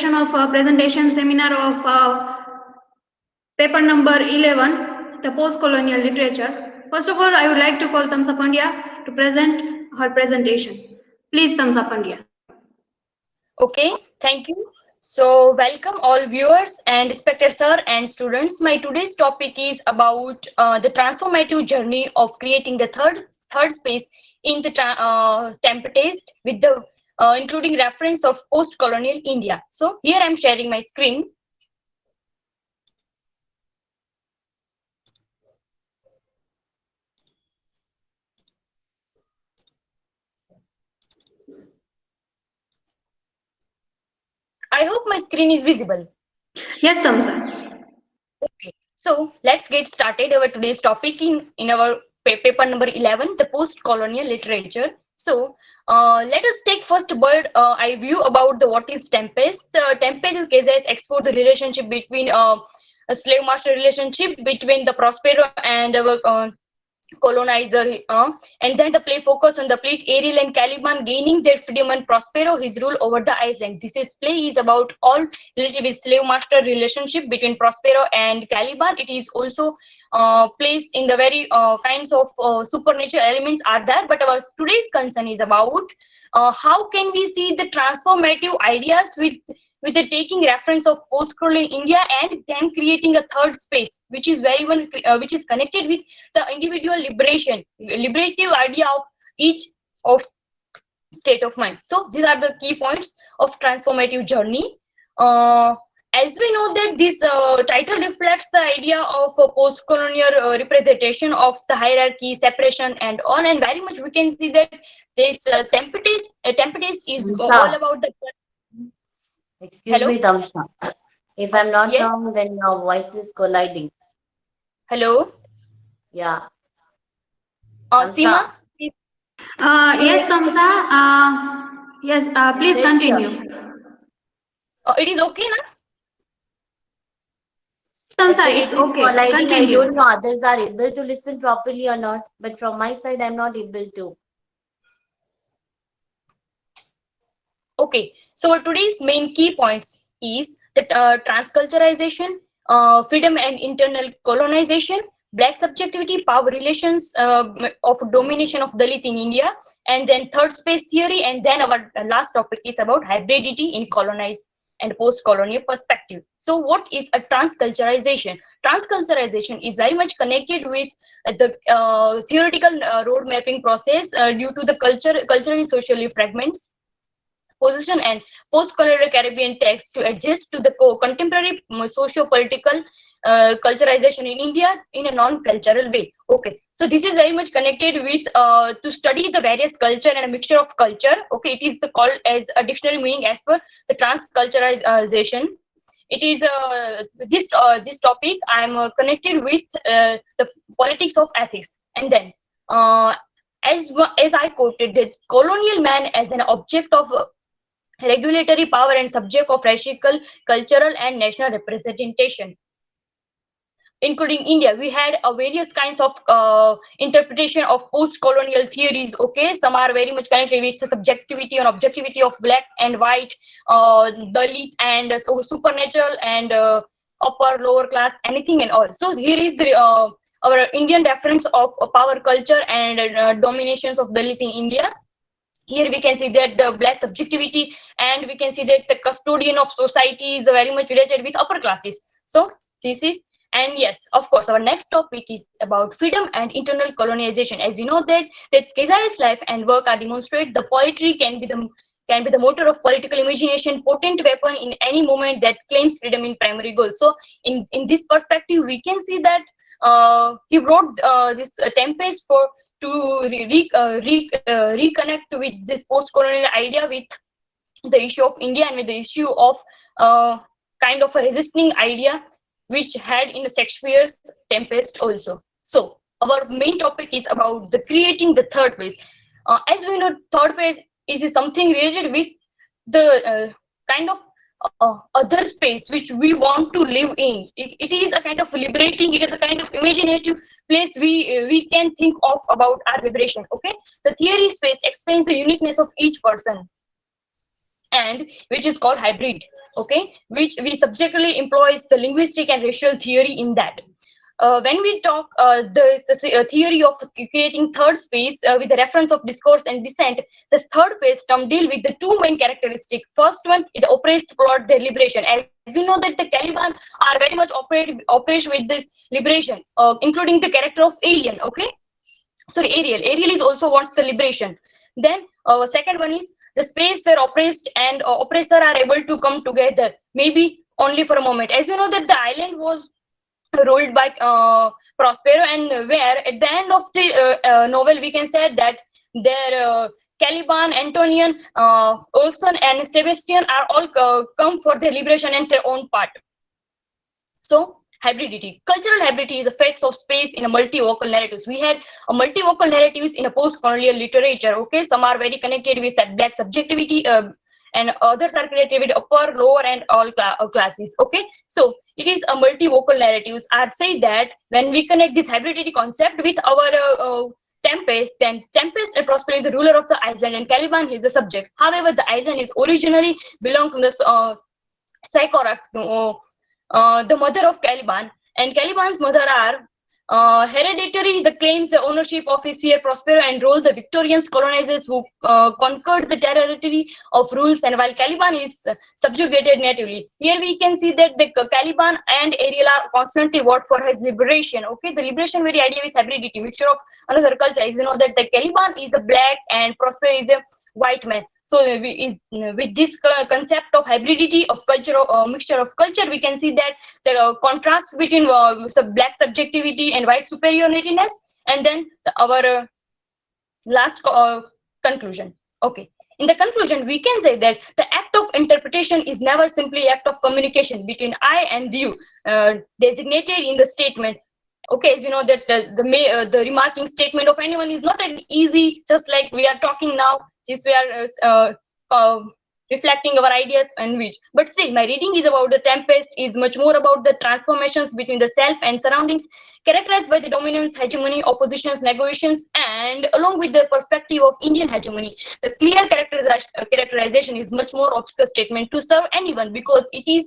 of presentation seminar of paper number 11, the post-colonial literature. First of all, I would like to call Tamsa Pandya to present her presentation. Please, Tamsa Pandya. Okay, thank you. So, welcome all viewers and respected sir and students. My today's topic is about the transformative journey of creating the third space in the tempest with the including reference of post-colonial India. So, here I'm sharing my screen. I hope my screen is visible. Yes, Tamsa. Okay, so let's get started our today's topic in our paper number 11, the post-colonial literature. So let us take first bird eye view about the what is Tempest. Tempest cases explore the relationship between a slave master relationship between the Prospero and colonizer, and then the play focus on the plate Ariel and Caliban gaining their freedom and Prospero his rule over the island. This is play is about all related with slave master relationship between Prospero and Caliban. It is also placed in the very kinds of supernatural elements are there, but our today's concern is about how can we see the transformative ideas with the taking reference of post-colonial India and then creating a third space, which is which is connected with the individual liberative idea of each of state of mind. So these are the key points of transformative journey. As we know that this title reflects the idea of a post-colonial representation of the hierarchy, separation, and on, and very much we can see that this tempest is all Tamsa, about the. excuse Hello. me, Tamsa. If I'm not Yes. wrong, then your voice is colliding. Hello. Yeah, Sima. Tamsa, Yes, Tamsa. Yes, is please it? continue. It is okay now. Tamsa, Actually, it's it is okay. colliding. I Continue. don't know others are able to listen properly or not, but from my side, I'm not able to. Okay, so today's main key points is that transculturization, freedom and internal colonization, black subjectivity, power relations of domination of Dalit in India, and then third space theory, and then our last topic is about hybridity in colonized and post-colonial perspective. So what is a transculturization? Transculturization is very much connected with the theoretical road mapping process due to the culturally socially fragments position and post-colonial Caribbean text to adjust to the contemporary socio-political culturalization in India in a non-cultural way. Okay, so this is very much connected with to study the various culture and a mixture of culture. Okay, it is called as a dictionary meaning as per the transculturalization. It is this topic I am connected with the politics of ethics, and then as I quoted that colonial man as an object of regulatory power and subject of racial, cultural, and national representation. Including India, we had various kinds of interpretation of post-colonial theories. Okay, some are very much connected with the subjectivity and objectivity of black and white, Dalit and so supernatural and upper, lower class, anything and all. So here is the our Indian reference of power culture and dominations of Dalit in India. Here we can see that the black subjectivity, and we can see that the custodian of society is very much related with upper classes. So this is, and yes, of course, our next topic is about freedom and internal colonization. As we know that Keziah's life and work are demonstrate the poetry can be the motor of political imagination, potent weapon in any moment that claims freedom in primary goal. So in this perspective, we can see that he wrote this Tempest for to reconnect with this post-colonial idea with the issue of India and with the issue of kind of a resisting idea which had in Shakespeare's Tempest also. So our main topic is about the creating the third phase. As we know, third phase is something related with the kind of other space which we want to live in. It is a kind of liberating, it is a kind of imaginative place we can think of about our liberation. Okay, the theory space explains the uniqueness of each person. and which is called hybrid, okay, which we subjectively employs the linguistic and racial theory in that. When we talk the theory of creating third space with the reference of discourse and dissent, the third space term deal with the two main characteristics. First one is the oppressed plot their liberation. As we know that the Taliban are very much operate with this liberation, including the character of Alien. Okay, sorry, Ariel. Ariel is also wants the liberation. Then second one is the space where oppressed and oppressor are able to come together, maybe only for a moment. As you know that the island was ruled by Prospero, and where at the end of the novel we can say that their Caliban, Antonian, Olson, and Sebastian are all come for their liberation and their own part. So hybridity, cultural hybridity is effects of space in a multi-vocal narratives. We had a multi-vocal narratives in a post-colonial literature. Okay, some are very connected with black subjectivity, and others are created with upper, lower, and all classes. Okay, so it is a multi-vocal narratives. I'd say that when we connect this hybridity concept with our Tempest, then Tempest and Prospero is the ruler of the island, and Caliban is the subject. However, the island is originally belonged to the Sycorax, the mother of Caliban, and Caliban's mother are hereditary, the claims the ownership of his heir Prospero and roles the Victorians colonizers who conquered the territory of rules, and while Caliban is subjugated natively. Here we can see that the Caliban and Ariel are constantly what for his liberation. Okay, the liberation very idea is hybridity, mixture of another culture. As you know that the Caliban is a black and Prospero is a white man. So with this concept of hybridity of culture, mixture of culture, we can see that the contrast between black subjectivity and white superioritiness, and then our last conclusion. Okay, in the conclusion, we can say that the act of interpretation is never simply act of communication between I and you, designated in the statement. Okay, as you know that the remarking statement of anyone is not an easy, just like we are talking now, just we are reflecting our ideas and which. But still, my reading is about the Tempest is much more about the transformations between the self and surroundings, characterized by the dominance, hegemony, oppositions, negotiations, and along with the perspective of Indian hegemony. The clear characterization is much more obscure statement to serve anyone, because it is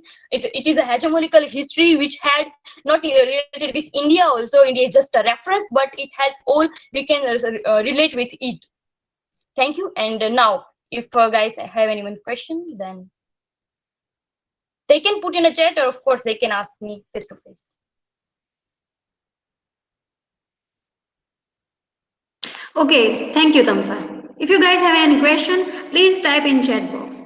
a hegemonical history which had not related with India. Also, India is just a reference, but it has all we can relate with it. Thank you. And now, if guys have anyone question, then they can put in a chat, or of course they can ask me face to face. Okay, thank you, Tamsa. If you guys have any question, please type in chat box.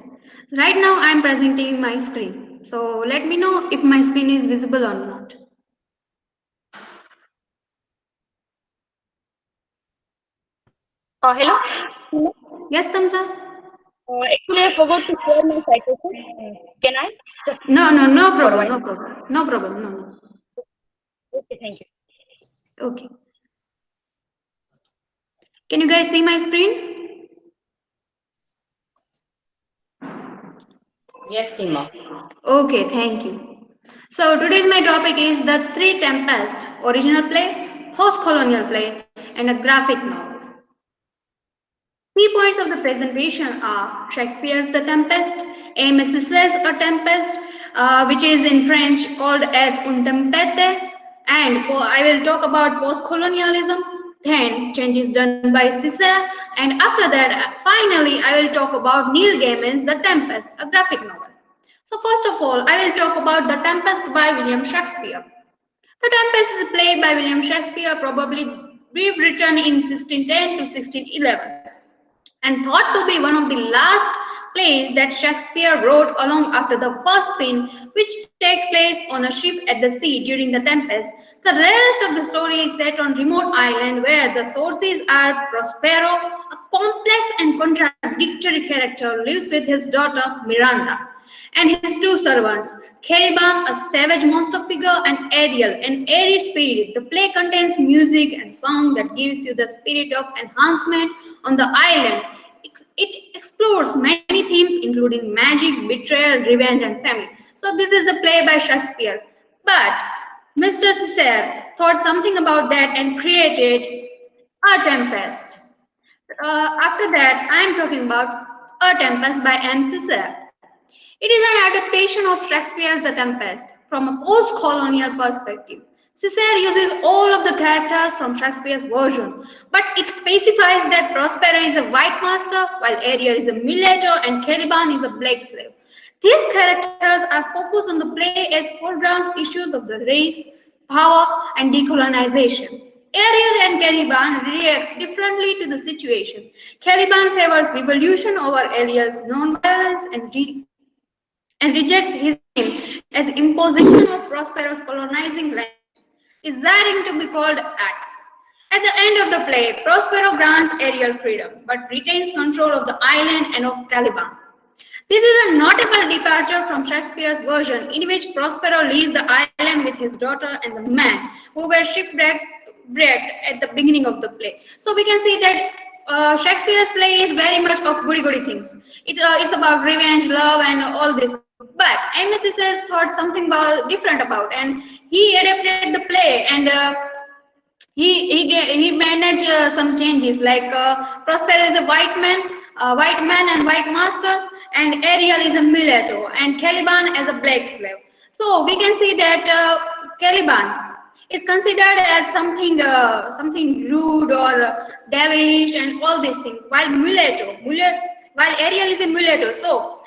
Right now, I'm presenting my screen. So let me know if my screen is visible or not. Hello? Yes, Tamsa? Actually, I forgot to share my psychosis. Can I? Just No problem, no problem. No problem, no. Okay, thank you. Okay. Can you guys see my screen? Yes, Sima. Okay, thank you. So today's my topic is the Three Tempests, original play, post-colonial play, and a graphic novel. Key points of the presentation are Shakespeare's The Tempest, Aimé Césaire A Tempest, which is in French called as Un Tempête, and I will talk about post-colonialism, then changes done by Césaire, and after that, finally, I will talk about Neil Gaiman's The Tempest, a graphic novel. So first of all, I will talk about The Tempest by William Shakespeare. The Tempest is a play by William Shakespeare, probably written in 1610 to 1611, and thought to be one of the last plays that Shakespeare wrote along after the first scene, which take place on a ship at the sea during the tempest. The rest of the story is set on remote island where the sources are Prospero, a complex and contradictory character, lives with his daughter Miranda and his two servants, Caliban, a savage monster figure, and Ariel, an airy spirit. The play contains music and song that gives you the spirit of enhancement on the island. It explores many themes, including magic, betrayal, revenge, and family. So this is the play by Shakespeare. But Mr. Césaire thought something about that and created A Tempest. After that, I am talking about A Tempest by M. Cicero. It is an adaptation of Shakespeare's The Tempest from a post-colonial perspective. Cicero uses all of the characters from Shakespeare's version, but it specifies that Prospero is a white master, while Ariel is a mulatto and Caliban is a black slave. These characters are focused on the play as foregrounds issues of the race, power, and decolonization. Ariel and Caliban reacts differently to the situation. Caliban favors revolution over Ariel's non-violence and rejects his name as imposition of Prospero's colonizing land, desiring to be called Axe. At the end of the play, Prospero grants Ariel freedom, but retains control of the island and of Caliban. This is a notable departure from Shakespeare's version, in which Prospero leaves the island with his daughter and the man who were shipwrecked at the beginning of the play. So we can see that Shakespeare's play is very much of goody-goody things. It's about revenge, love, and all this. But M.S. says thought something different about, and he adapted the play, and he managed some changes, like Prospero is a white man and white masters, and Ariel is a mulatto, and Caliban as a black slave. So we can see that Caliban is considered as something rude or devilish and all these things, while Ariel is a mulatto. So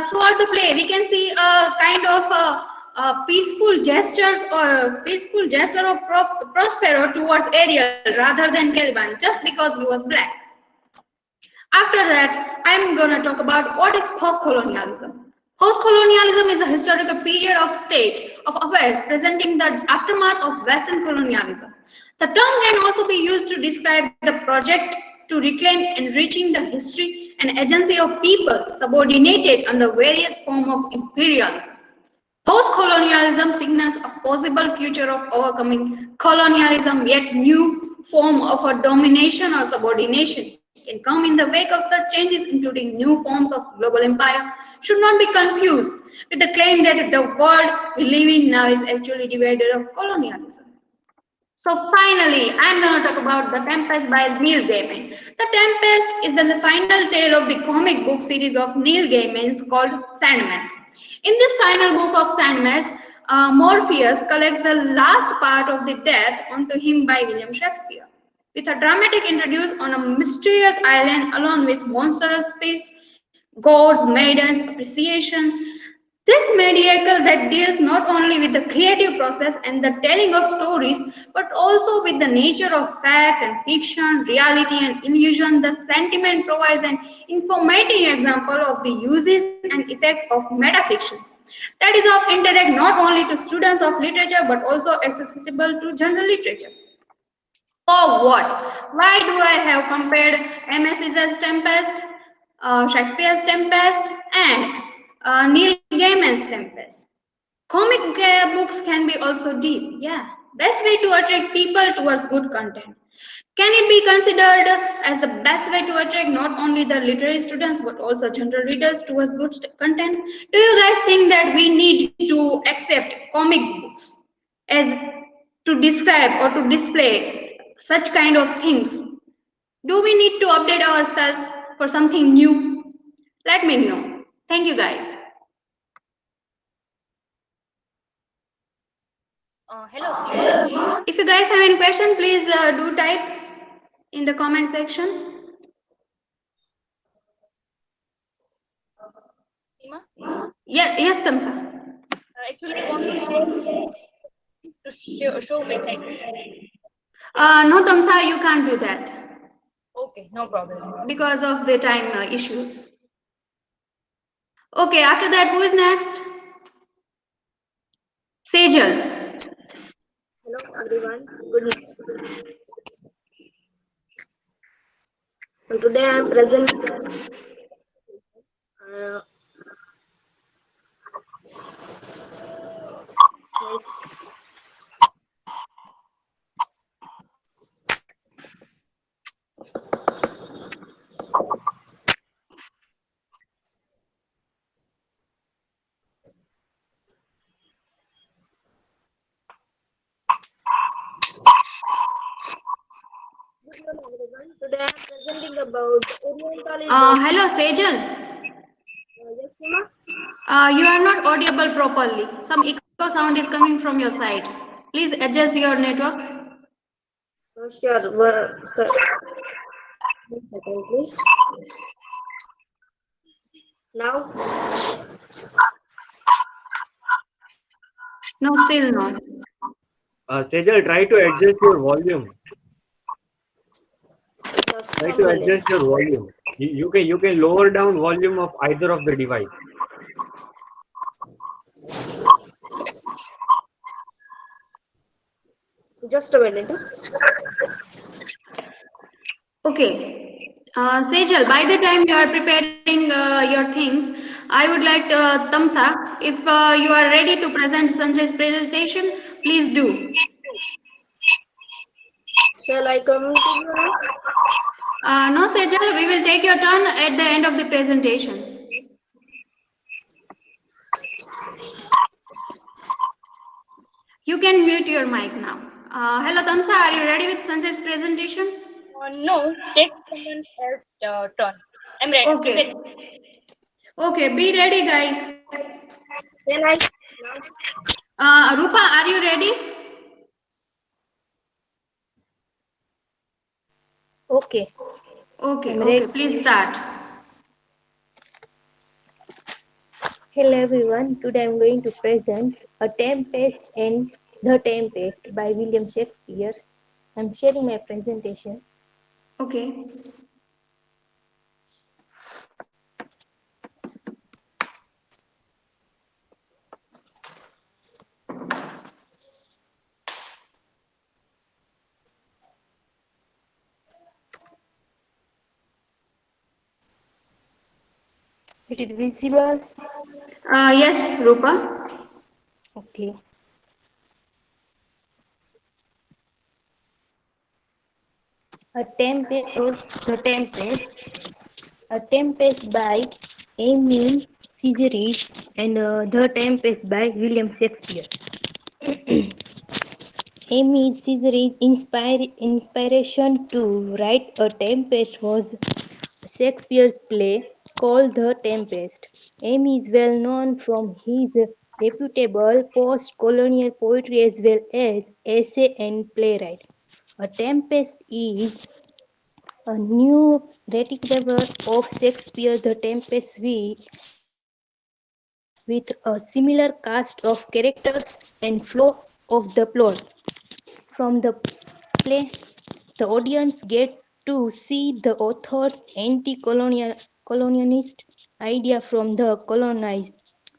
throughout the play, we can see a kind of peaceful gesture of Prospero towards Ariel rather than Caliban, just because he was black. After that, I'm going to talk about what is post-colonialism. Post-colonialism is a historical period of state of affairs presenting the aftermath of Western colonialism. The term can also be used to describe the project to reclaim enriching the history and agency of people subordinated under various forms of imperialism. Post-colonialism signals a possible future of overcoming colonialism, yet new form of a domination or subordination can come in the wake of such changes, including new forms of global empire, should not be confused with the claim that the world we live in now is actually divided of colonialism. So finally, I'm going to talk about The Tempest by Neil Gaiman. The Tempest is the final tale of the comic book series of Neil Gaiman's called Sandman. In this final book of Sandman, Morpheus collects the last part of the death onto him by William Shakespeare. With a dramatic introduce on a mysterious island along with monstrous spirits, gods, maidens, appreciations, this mediacle that deals not only with the creative process and the telling of stories, but also with the nature of fact and fiction, reality and illusion, the sentiment provides an informative example of the uses and effects of metafiction. That is of interest not only to students of literature, but also accessible to general literature. So what? Why do I have compared M.S. Tempest, Shakespeare's Tempest, and Neil Gaiman's Tempest? Comic books can be also deep. Yeah, best way to attract people towards good content. Can it be considered as the best way to attract not only the literary students but also general readers towards good content? Do you guys think that we need to accept comic books as to describe or to display such kind of things? Do we need to update ourselves for something new? Let me know. Thank you guys. Hello, Sima. If you guys have any question, please do type in the comment section. Sima? Yeah, yes, Tamsa. Actually, I want to show my side. No, Tamsa, you can't do that Okay, no problem. because of the time issues. Okay, after that, who is next? Sejal. Hello everyone, good night. So today I am present. Yes. Good morning everyone. Today I am presenting about Oriental is Hello, Sejal. yes, Sima. You are not audible properly. Some echo sound is coming from your side. Please adjust your network. Sure. Sir. 1 second, please. Now, No, still not. Sejal, try to adjust your volume. just Try a to minute. adjust your volume. You can lower down volume of either of the device. Just a minute. Okay. Sejal, by the time you are preparing your things, I would like Tamsa, if you are ready to present Sanjay's presentation, please do. Shall I come to you now? No, Sejal, we will take your turn at the end of the presentations. You can mute your mic now. Hello, Tamsa, are you ready with Sanjay's presentation? No, take someone else turn. I'm ready. Okay. Okay, be ready, guys. Shall I? Rupa, are you ready? Okay. Okay, I'm okay, ready. please start. Hello everyone. Today I'm going to present A Tempest and The Tempest by William Shakespeare. I'm sharing my presentation. Okay. It is visible. Yes, Rupa. Okay. A Tempest or The Tempest. A Tempest by Emile Cizerich and The Tempest by William Shakespeare. Amy's inspiration to write A Tempest was Shakespeare's play called The Tempest. Amy is well known from his reputable post-colonial poetry as well as essay and playwright. A Tempest is a new retelling of Shakespeare The Tempest with a similar cast of characters and flow of the plot. From the play, the audience get to see the author's anti-colonialist idea from the colonized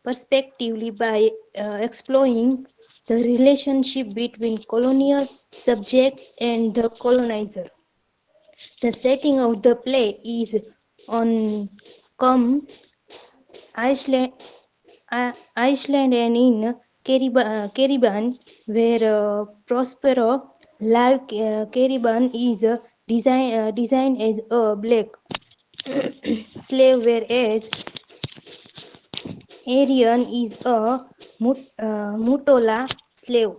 perspective by exploring the relationship between colonial subjects and the colonizer. The setting of the play is on Iceland, Iceland and in Caribbean, where Prospero Live Caribbean is designed as a black slave, whereas Arian is a Mutola slave.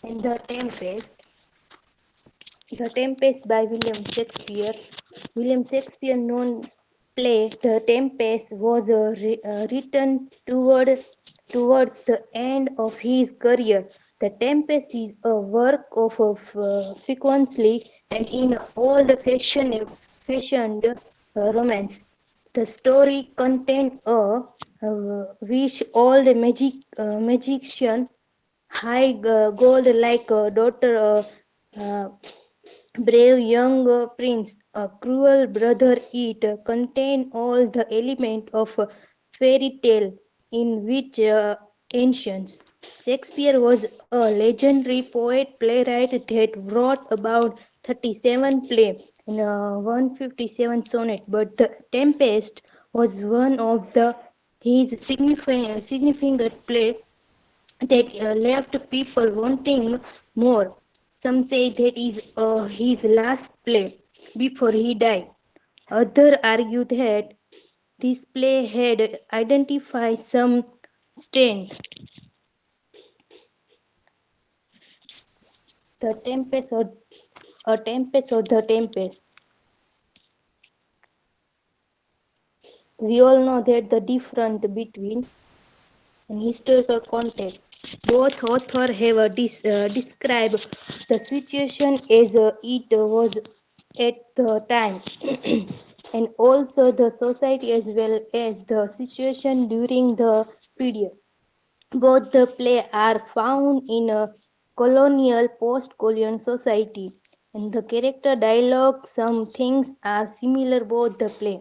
And The Tempest by William Shakespeare. William Shakespeare known play The Tempest was written towards the end of his career. The Tempest is a work of frequently and in old fashioned romance. The story contains a wish old magician high gold like a daughter brave young prince, a cruel brother, it contained all the elements of a fairy tale in which ancients. Shakespeare was a legendary poet playwright that wrote about 37 plays and 157 sonnets, but The Tempest was one of his significant plays that left people wanting more. Some say that is his last play before he died. Others argue that this play had identified some strength. The Tempest or A Tempest or The Tempest. We all know that the difference between and historical context. Both authors have described the situation as it was at the time, and also the society as well as the situation during the period. Both the play are found in a colonial, post-colonial society, and the character dialogue, some things are similar both the play.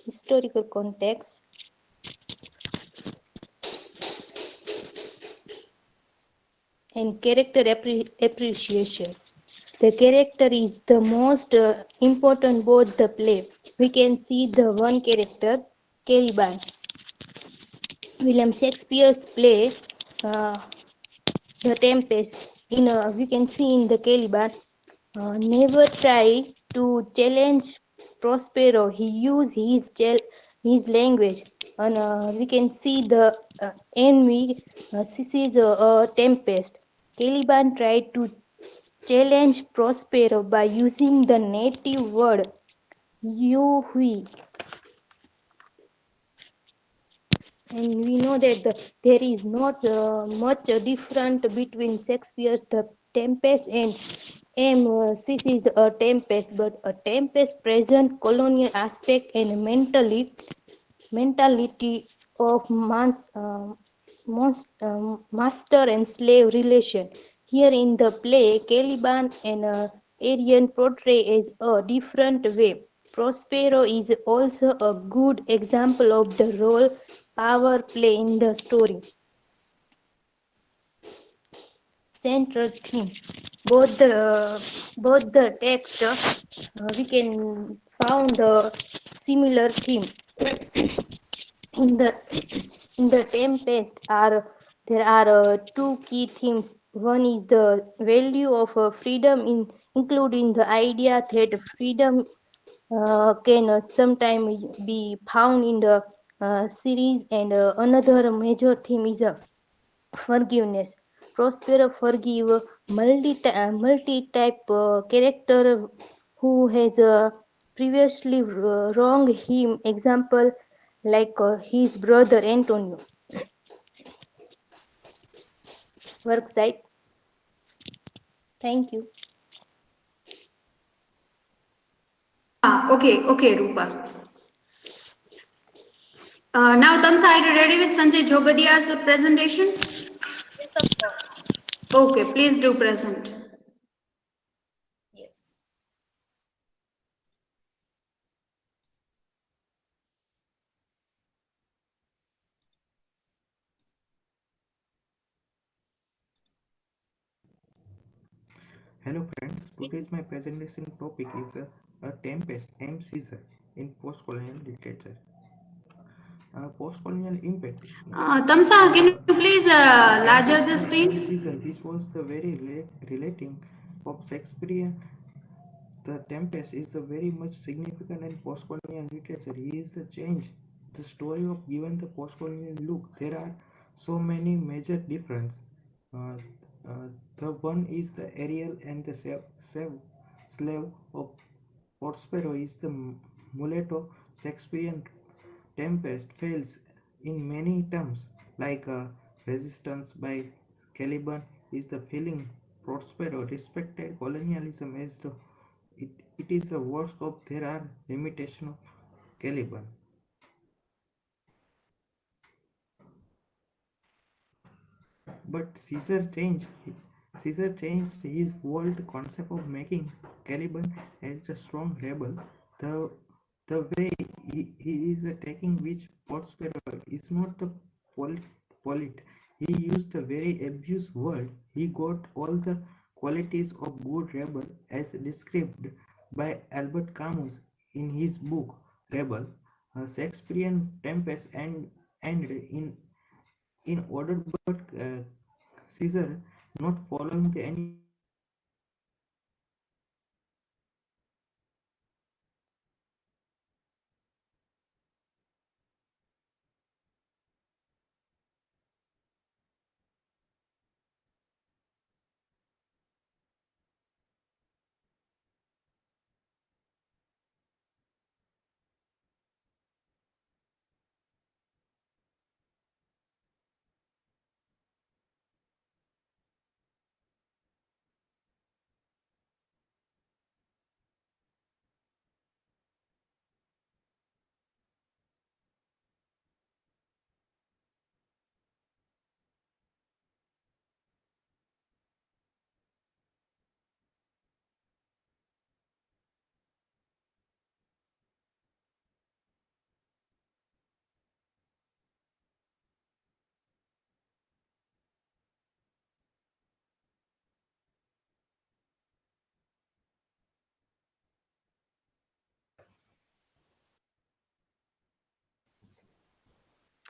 Historical context and character appreciation. The character is the most important both the play. We can see the one character, Caliban. William Shakespeare's play, uh, The Tempest. We can see in the Caliban, never try to challenge Prospero. He used his language, and we can see the enemy. This is a tempest. Caliban tried to challenge Prospero by using the native word "you-hui," and we know that there is not much different between Shakespeare's The Tempest and this is a tempest, but a tempest present colonial aspect and mentality of master and slave relation. Here in the play, Caliban and Arian portray as a different way. Prospero is also a good example of the role power play in the story. Central theme. Both the text we can found a similar theme. In the in the tempest are there are two key themes. One is the value of freedom, including the idea that freedom can sometimes be found in the series, and another major theme is forgiveness. Prospero forgive multi-type character who has previously wronged him. Example like his brother Antonio. Worksite. Thank you. Okay, Rupa. Now, Tamsa, are you ready with Sanjay Jogadiya's presentation? Yes, of course. Okay, please do present. Yes. Hello friends, today's my presentation topic is a tempest M. Caesar in post-colonial literature. Post-colonial impact. Tamsa, can you please larger Tempest the by M. screen? Caesar, which was the very relating of Shakespearean. The Tempest is a very much significant in post-colonial literature. He is the change, the story of given the post-colonial look. There are so many major differences. Uh, the one is the Ariel and the slave of Prospero is the mulatto. Shakespearean Tempest fails in many terms, like resistance by Caliban is the feeling Prospero respected colonialism as it is the worst of there are limitations of Caliban. But Caesar changed his world concept of making Caliban as a strong rebel. The the way he is attacking which Prospero is not the polit. He used a very abused word. He got all the qualities of good rebel as described by Albert Camus in his book Rebel. Shakespearean Tempest and in order, but Caesar not following the any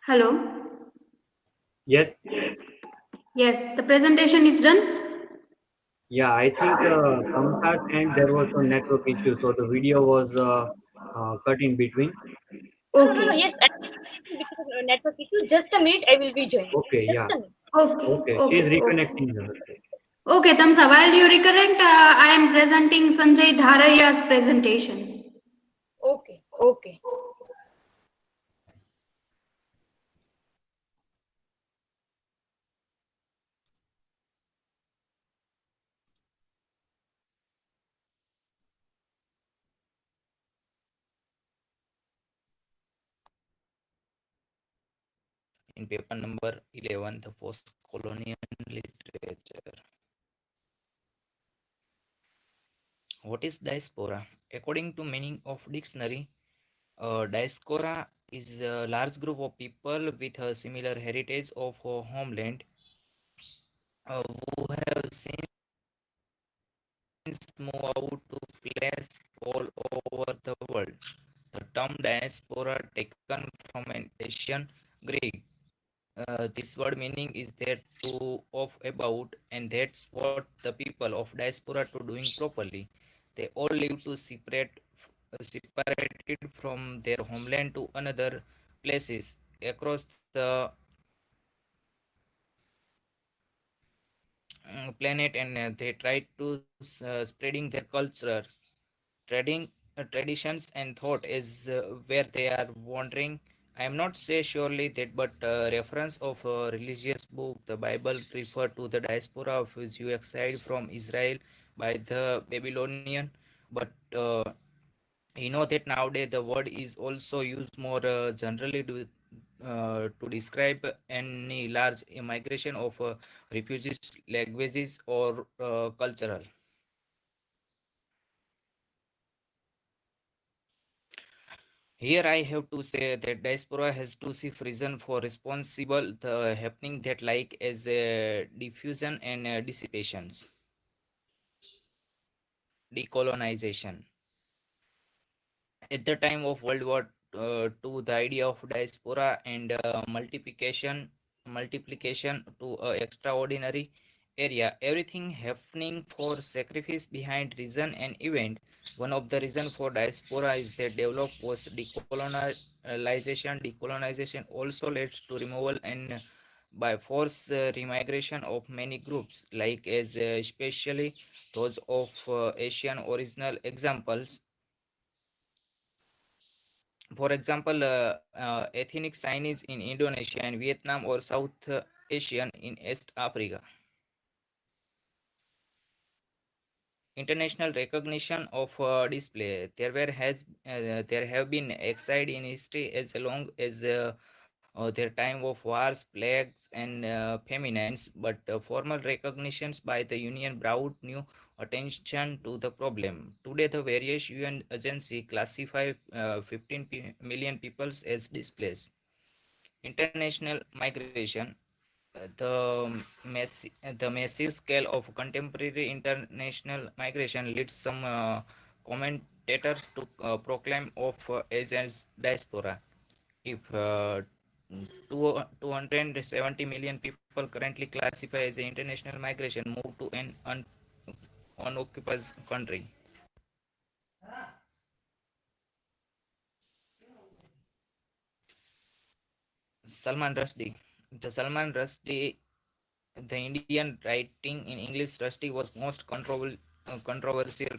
Hello. Yes. Yes, the presentation is done. Yeah, I think Kamsa's end there was some network issue, so the video was cut in between. No. Okay. Yes, because of network issue. Just a minute, I will be joining. Okay, Just yeah. a minute. Okay. Okay, she's Okay. Okay. reconnecting herself. Okay, Tamsa, while you reconnect, I am presenting Sanjay Dharaiya's presentation. Okay. Okay. In paper number 11, the post-colonial literature. What is diaspora? According to meaning of dictionary, diaspora is a large group of people with a similar heritage of a homeland who have since moved out to places all over the world. The term diaspora taken from an ancient Greek. This word meaning is that to of about, and that's what the people of diaspora to doing properly. They all live to separated from their homeland to another places across the planet, and they try to spreading their culture, trading traditions and thought is where they are wandering. I am not say surely that, but reference of a religious book, the Bible refer to the diaspora of Jew exiled from Israel by the Babylonian. But you know that nowadays the word is also used more generally to describe any large migration of refugees, languages, or cultural. Here I have to say that diaspora has two chief reason for responsible the happening that like as diffusion and dissipations, decolonization. At the time of World War II, the idea of diaspora and multiplication to extraordinary area, everything happening for sacrifice behind reason and event. One of the reason for diaspora is that develop was decolonization. Decolonization also leads to removal and by force remigration of many groups, like as especially those of Asian original examples. For example, ethnic Chinese in Indonesia and Vietnam, or South Asian in East Africa. International recognition of display. There have been exiled in history as long as their time of wars, plagues, and famines, but formal recognitions by the UN brought new attention to the problem. Today, the various UN agencies classify 15 million people as displaced. International migration. The massive scale of contemporary international migration leads some commentators to proclaim of as diaspora. If 270 million people currently classify as international migration move to an unoccupied country. Salman Rushdie. The Salman Rushdie, the Indian writing in English, Rushdie was most controversial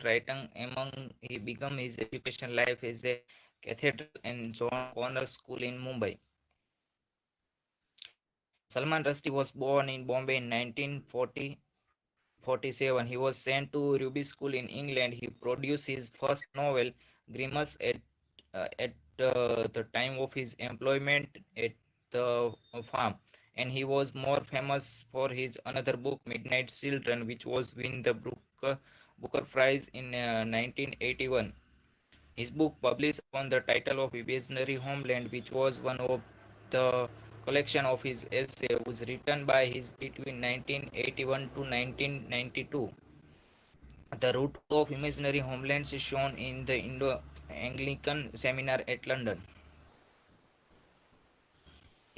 writing among. He began his education life as a cathedral and John Connor School in Mumbai. Salman Rushdie was born in Bombay in 1947. He was sent to Ruby School in England. He produced his first novel, Grimace, at the time of his employment at the farm, and he was more famous for his another book, Midnight Children, which was win the Booker Prize in 1981. His book, published on the title of Imaginary Homeland, which was one of the collection of his essay, was written by his between 1981 to 1992. The root of imaginary homelands is shown in the Indo-Anglican Seminar at London.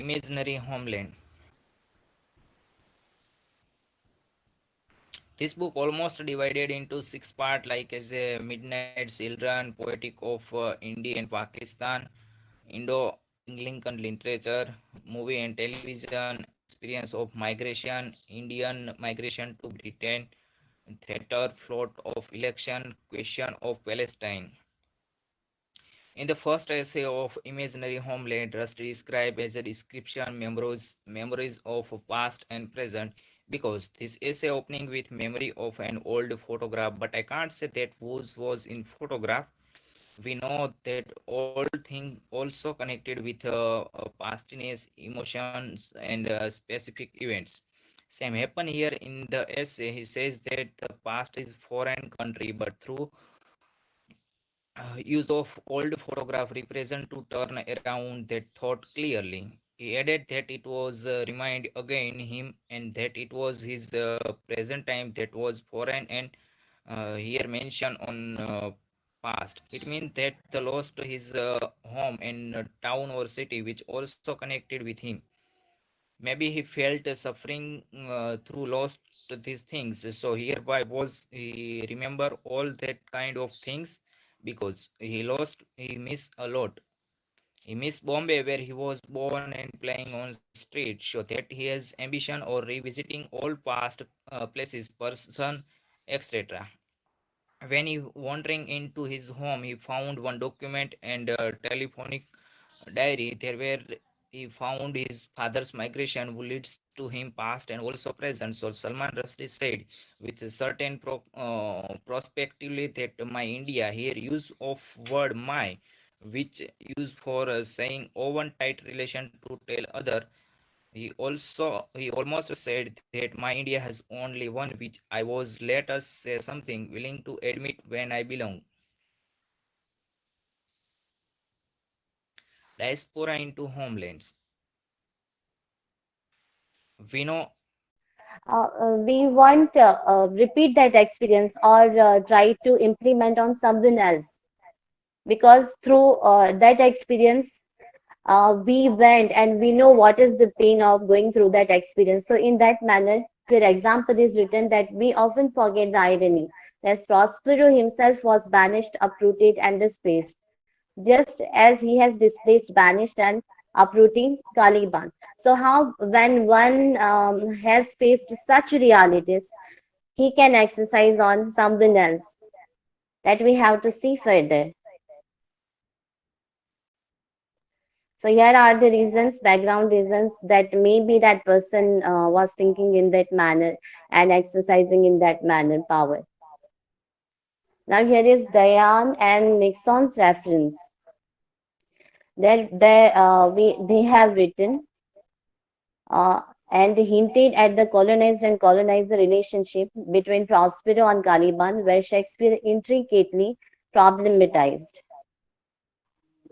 Imaginary Homeland. This book almost divided into six parts, like as a Midnight Children, Poetic of India and Pakistan, Indo-Anglican literature, movie and television, experience of migration, Indian migration to Britain, theater, float of election, question of Palestine. In the first essay of Imaginary Homeland, Rust described as a description memories of past and present, because this essay opening with memory of an old photograph, but I can't say that was in photograph. We know that all thing also connected with pastness, emotions, and specific events. Same happen here in the essay. He says that the past is foreign country, but through use of old photograph represent to turn around that thought clearly. He added that it was remind again him, and that it was his present time that was foreign, and here mention on past. It means that the lost his home and town or city, which also connected with him. Maybe he felt suffering through lost these things. So hereby was he remember all that kind of things, because he lost, he missed a lot. He missed Bombay where he was born and playing on street. So that he has ambition or revisiting all past places, person, etc. When he wandering into his home, he found one document and a telephonic diary. There where he found his father's migration, who leads to him past and also present. So Salman Rushdie said with a certain prospectively that my India, here use of word my, which used for saying oven tight relation to tell other. He almost said that my India has only one, which I was, let us say, something willing to admit when I belong. Diaspora into homelands. We know. We want repeat that experience or try to implement on someone else, because through that experience we went and we know what is the pain of going through that experience. So in that manner, your example is written that we often forget the irony that Prospero himself was banished, uprooted, and displaced, just as he has displaced, banished, and uprooting Caliban. So how, when one has faced such realities, he can exercise on someone else? That we have to see further. So here are the reasons, background reasons, that maybe that person was thinking in that manner and exercising in that manner power. Now here is Dayan and Nixon's reference. They have written and hinted at the colonized and colonizer relationship between Prospero and Caliban, where Shakespeare intricately problematized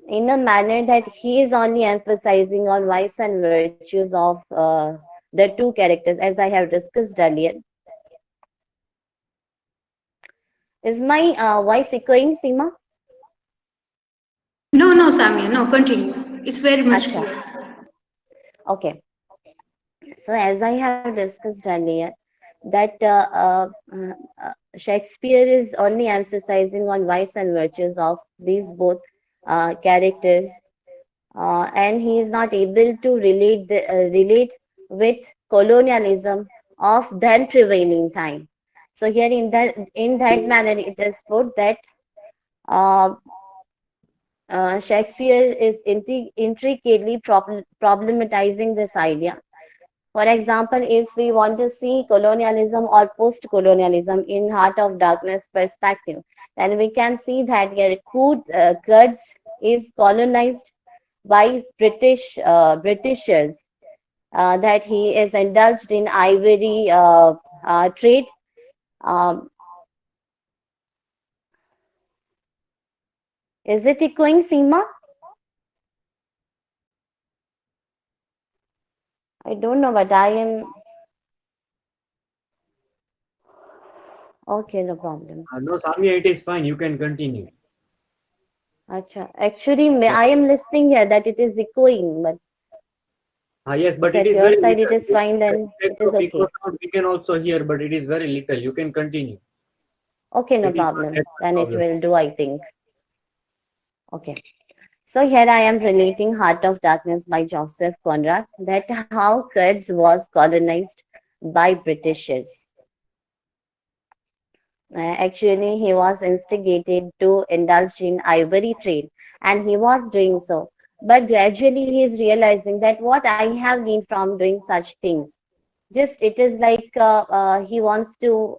in a manner that he is only emphasizing on vice and virtues of the two characters, as I have discussed earlier. Is my voice echoing, Sima? No, Samia, no, continue. It's very much Acha. clear. Okay. So as I have discussed earlier, that Shakespeare is only emphasizing on vice and virtues of these both characters, and he is not able to relate with colonialism of then prevailing time. So here in that manner, it is put that uh, Shakespeare is intricately problematizing this idea. For example, if we want to see colonialism or post-colonialism in Heart of Darkness perspective, then we can see that Kurds is colonized by Britishers, that he is indulged in ivory trade. Um, is it echoing, Seema? I don't know, but I am. Okay, no problem. No, Samia, it is fine. You can continue. Achha. Actually, Yeah. I am listening here that it is echoing, but Yes, but If it at is your very side it little. is fine, then If it is of echo okay. sound, we can also hear, but it is very little. You can continue. Okay, no It is not problem. that Then it problem. will do, I think. Okay. So here I am relating Heart of Darkness by Joseph Conrad, that how Kurds was colonized by Britishers. Actually, he was instigated to indulge in ivory trade, and he was doing so. But gradually, he is realizing that what I have gained from doing such things, just it is like he wants to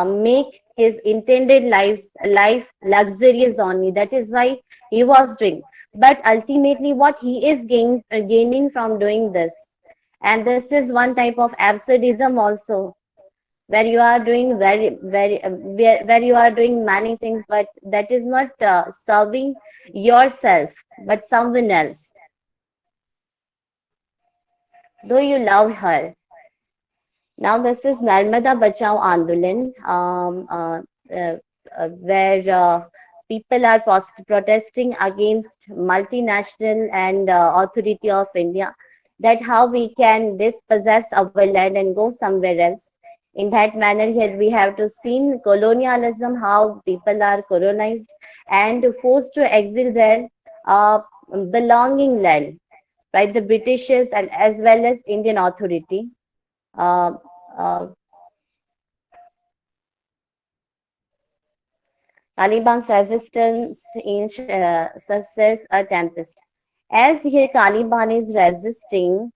make his intended life luxurious only. That is why he was doing. But ultimately, what he is gaining from doing this, and this is one type of absurdism also, where you are doing where you are doing many things, but that is not serving yourself, but someone else. Though you love her. Now this is Narmada Bachao Andolan, uh, where people are protesting against multinational and authority of India, that how we can dispossess our land and go somewhere else. In that manner, here we have to see colonialism, how people are colonized and forced to exile their belonging land, right? The Britishers and as well as Indian authority. Uh, uh, Taliban's resistance in success a tempest. As here, Taliban is resisting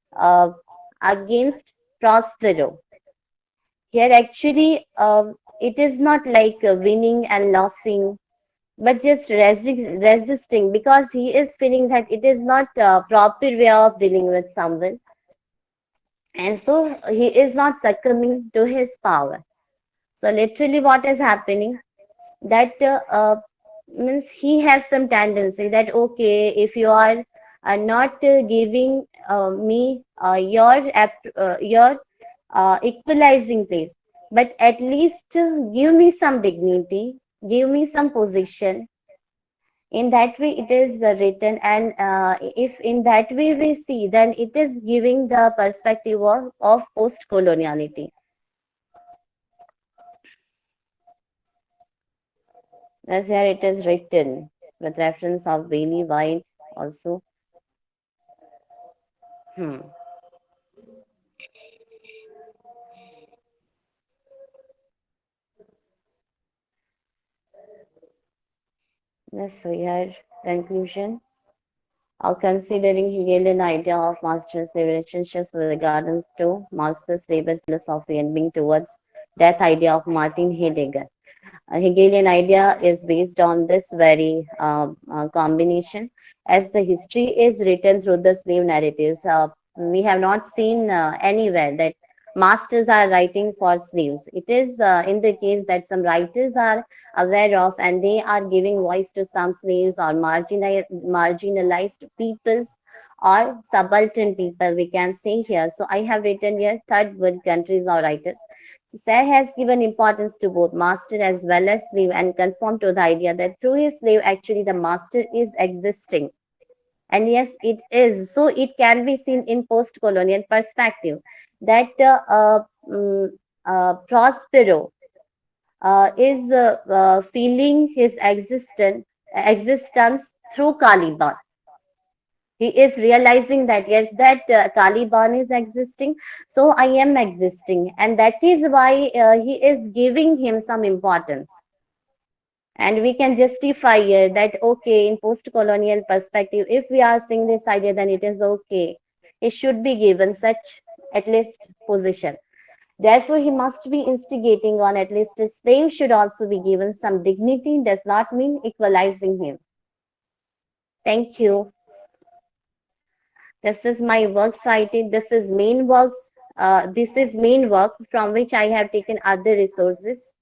against Prospero. Here, actually, it is not like winning and losing, but just resisting, because he is feeling that it is not a proper way of dealing with someone, and so he is not succumbing to his power. So, literally, what is happening? That means he has some tendency that okay, if you are not giving me your equalizing place, but at least give me some dignity, give me some position. In that way it is written, and if in that way we see, then it is giving the perspective of post coloniality. As here it is written with reference of Bailey White also. Hmm. Yes, so here conclusion. Considering Hegelian idea of master-slave relationships with regards to Marxist labor philosophy and being towards that idea of Martin Heidegger. Hegelian idea is based on this very combination, as the history is written through the slave narratives. We have not seen anywhere that masters are writing for slaves. It is in the case that some writers are aware of, and they are giving voice to some slaves or marginalized peoples or subaltern people, we can say here. So I have written here third world countries or writers. Sir has given importance to both master as well as slave, and conformed to the idea that through his slave, actually the master is existing. And yes, it is. So it can be seen in post-colonial perspective that Prospero is feeling his existence through Caliban. He is realizing that yes, that Caliban is existing, so I am existing, and that is why he is giving him some importance. And we can justify here that okay, in post-colonial perspective, if we are seeing this idea, then it is okay, he should be given such at least position. Therefore he must be instigating on at least a slave should also be given some dignity, does not mean equalizing him. Thank you. This is my work cited. This is main works. This is main work from which I have taken other resources.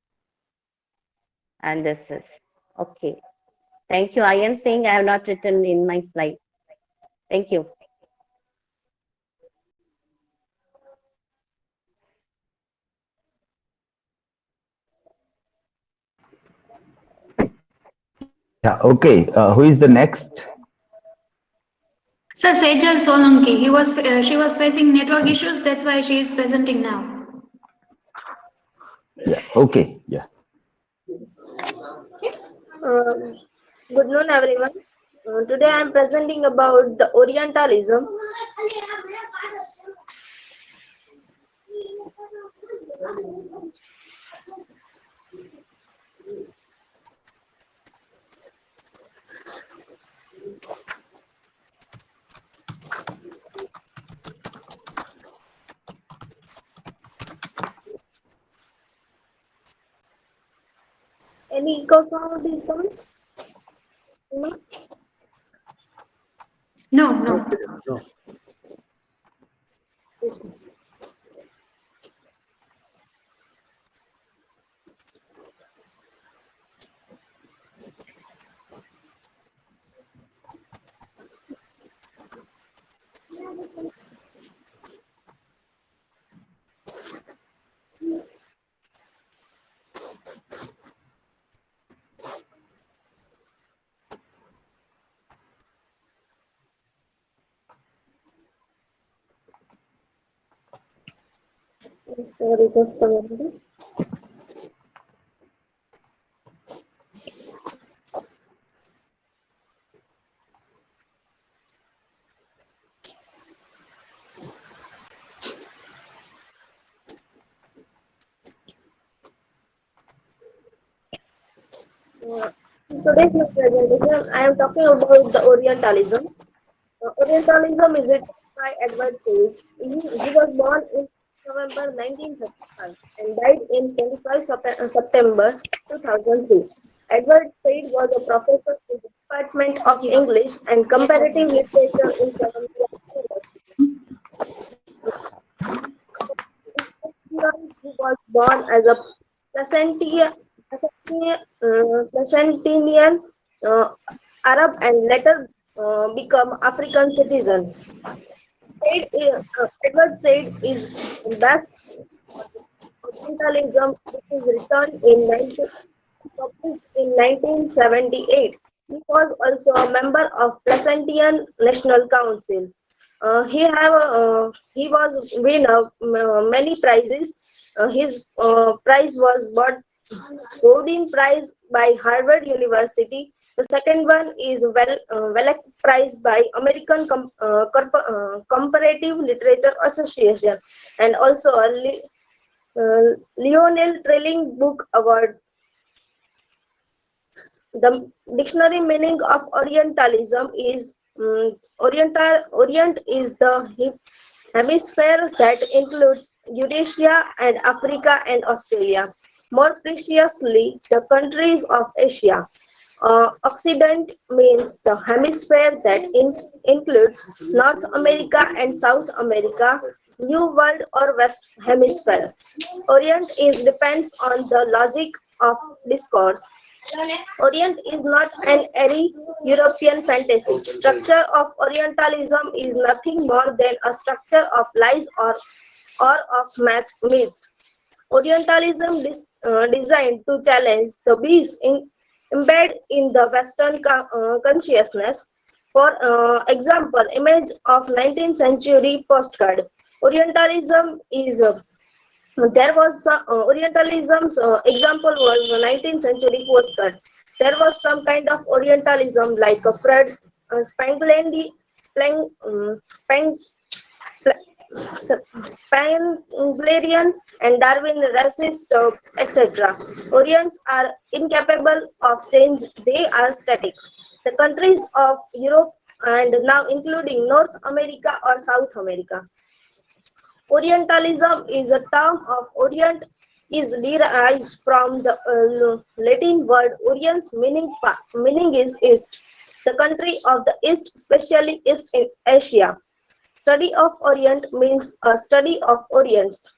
And this is okay. Thank you. I am saying I have not written in my slide. Thank you. Yeah, okay. Who is the next? Sir, Sejal Solanki. She was facing network issues. That's why she is presenting now. Yeah. Okay. Yeah. Good noon, everyone. Today I am presenting about the Orientalism. Any echo sound is coming? No? No, No, no. no. Sorry, just a minute. Today's presentation, I am talking about the Orientalism. Orientalism is written by Edward Sage. He was born in November 1935 and died in 25 September 2003. Edward Said was a professor in the Department of English and Comparative Literature in Columbia University. He was born as a Placentinian Arab and later become African citizen. Edward Said is best Orientalism, which is written in 1978. He was also a member of Placentian National Council. He was winner many prizes. His prize was Godin Prize by Harvard University. The second one is Wellek Prize by American Comparative Literature Association, and also a Lionel Trilling Book Award. The dictionary meaning of Orientalism is Orient is the hemisphere that includes Eurasia and Africa and Australia. More preciously, the countries of Asia. Occident means the hemisphere that includes North America and South America, New World or West Hemisphere. Orient is depends on the logic of discourse. Orient is not an airy European fantasy. Structure of Orientalism is nothing more than a structure of lies or of myths. Orientalism designed to challenge the beast embedded in the Western consciousness. For example, image of 19th century postcard. Orientalism is there was some Orientalism's example was 19th century postcard. There was some kind of Orientalism like Freud's Spenglerian and Darwin racist, etc. Orients are incapable of change, they are static. The countries of Europe and now including North America or South America. Orientalism is a term of Orient is derived from the Latin word Oriens meaning is East. The country of the East, especially East in Asia. Study of Orient means a study of Orients.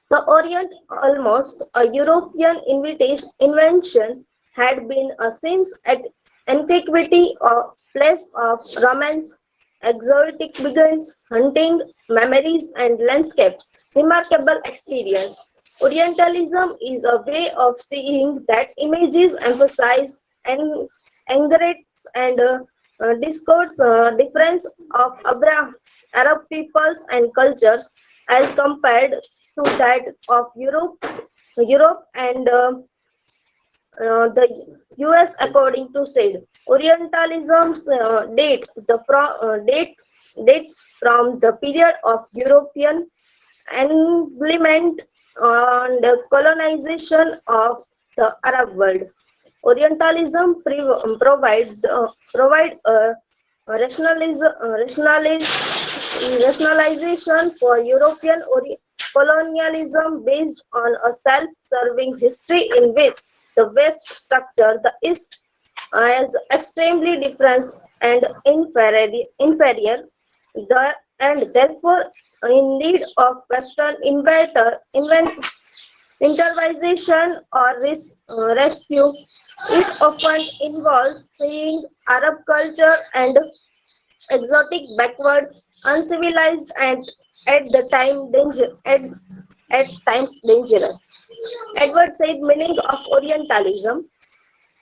The Orient, almost a European invention, had been since antiquity a place of romance, exotic beginnings, hunting, memories, and landscape. Remarkable experience. Orientalism is a way of seeing that images emphasize and engrates and discourse difference of Arab peoples and cultures as compared to that of Europe and the US, according to said. Orientalism's dates from the period of European enablement and colonization of the Arab world. Orientalism provide a rationalization for European colonialism based on a self-serving history in which the West structured the East as extremely different and inferior, and therefore in need of Western intervention or rescue. It often involves seeing Arab culture and exotic, backward, uncivilized, and at the time at times dangerous. Edward said meaning of Orientalism.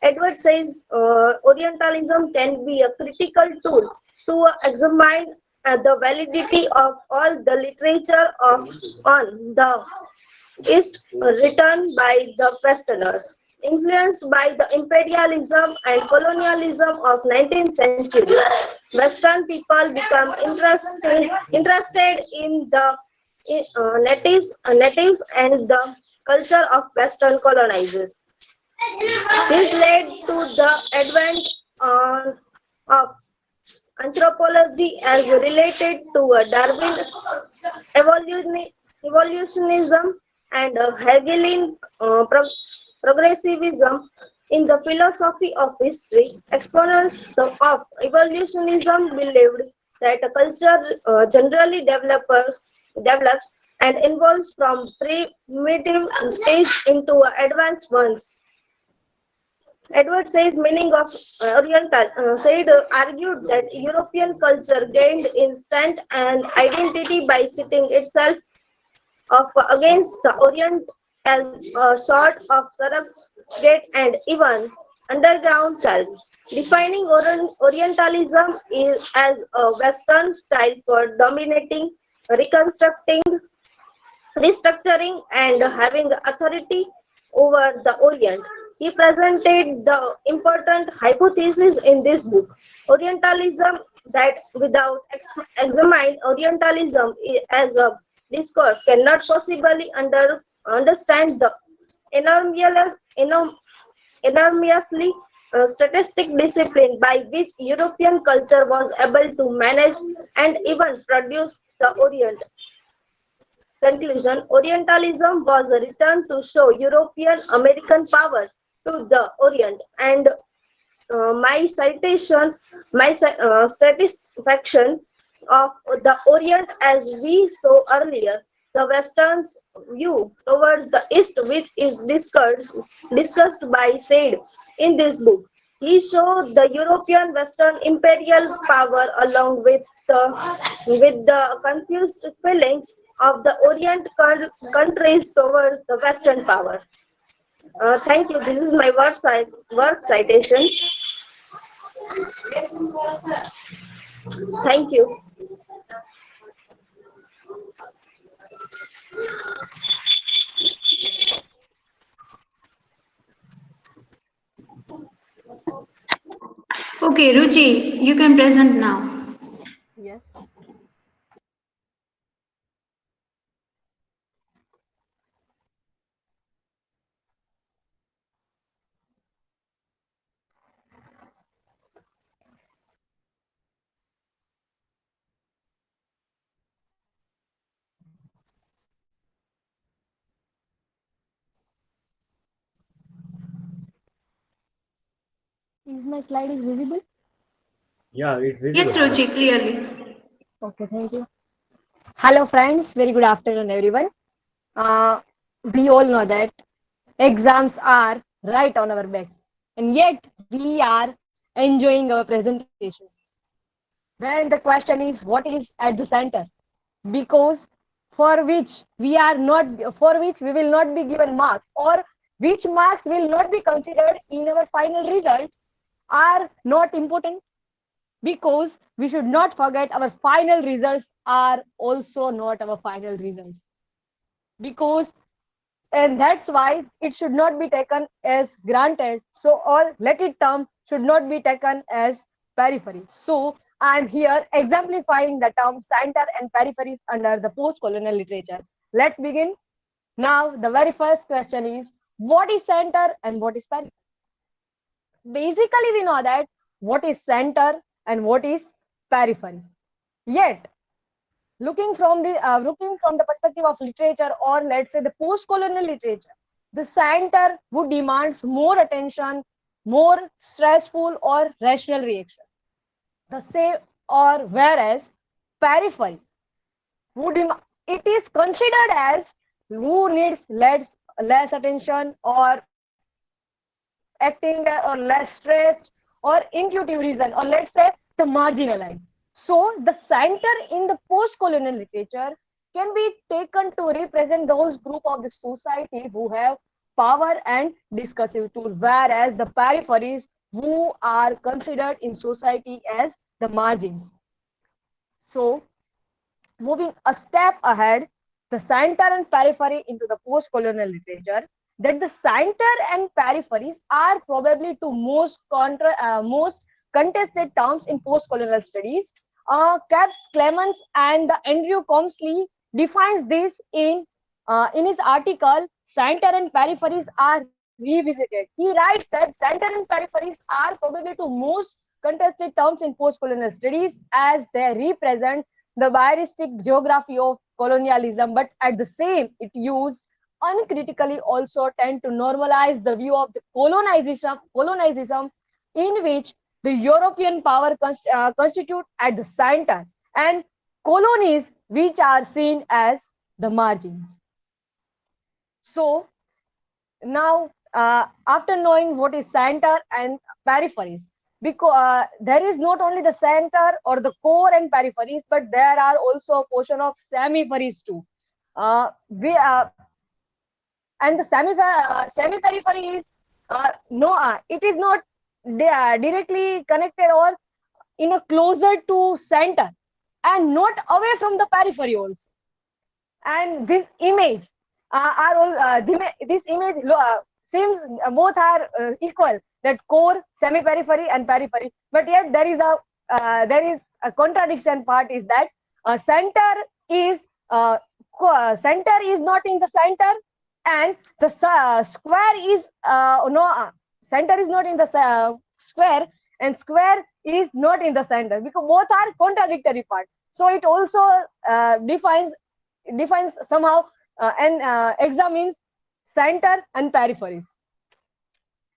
Edward says Orientalism can be a critical tool to examine the validity of all the literature on the East written by the Westerners. Influenced by the imperialism and colonialism of 19th century, Western people become interested in the natives and the culture of Western colonizers. This led to the advent of anthropology as related to Darwin evolutionism and Hegelian progressivism. In the philosophy of history, exponents of evolutionism believed that a culture generally develops and evolves from primitive stage into advanced ones. Edward says meaning of argued that European culture gained instant and identity by setting itself of against the Orient as a sort of surrogate and even underground self. Defining Orientalism as a Western style for dominating, restructuring, and having authority over the Orient. He presented the important hypothesis in this book. Orientalism that without examine Orientalism as a discourse cannot possibly understand the enormously statistic discipline by which European culture was able to manage and even produce the Orient. Conclusion: Orientalism was a return to show European American power to the Orient, and my satisfaction of the Orient as we saw earlier, the Western's view towards the East, which is discussed by Said in this book. He showed the European Western imperial power along with the confused feelings of the Orient countries towards the Western power. Thank you. This is my work citation. Thank you. Okay, Ruchi, you can present now. Yes. Is my slide is visible? Yeah, it's visible. Yes, Ruchi, clearly. Okay, thank you. Hello, friends. Very good afternoon, everyone. We all know that exams are right on our back, and yet we are enjoying our presentations. Then the question is, what is at the center? Because for which we will not be given marks, or which marks will not be considered in our final result, are not important. because we should not forget our final results are also not our final results, because and that's why it should not be taken as granted. So all let it term should not be taken as periphery. So I am here exemplifying the term center and peripheries under the post-colonial literature. Let's begin. Now the very first question is, what is center and what is periphery? Basically we know that what is center and what is periphery. Yet looking from the perspective of literature, or let's say the post-colonial literature, the center would demands more attention, more stressful or rational reaction. The same, or whereas periphery would it is considered as who needs less attention, or acting or less stressed or intuitive reason, or let's say the marginalized. So the center in the post-colonial literature can be taken to represent those group of the society who have power and discursive tool, whereas the peripheries who are considered in society as the margins. So moving a step ahead, the center and periphery into the post-colonial literature, that the center and peripheries are probably two most contested terms in post-colonial studies. Caps Clemens and Andrew Comsley defines this in his article, Center and Peripheries Are Revisited. He writes that center and peripheries are probably two most contested terms in post-colonial studies, as they represent the biaristic geography of colonialism, but at the same it used uncritically also tend to normalize the view of the colonization in which the European power constitute at the center and colonies which are seen as the margins. So now after knowing what is center and peripheries, because there is not only the center or the core and peripheries, but there are also a portion of semi-peripheries too. And the semi-periphery is it is not directly connected or in a closer to center and not away from the periphery also. And this image this image seems both are equal, that core, semi-periphery and periphery, but yet there is a contradiction part, is that center is not in the center, and the square is center is not in the square, and square is not in the center, because both are contradictory part. So it also defines somehow and examines center and peripheries.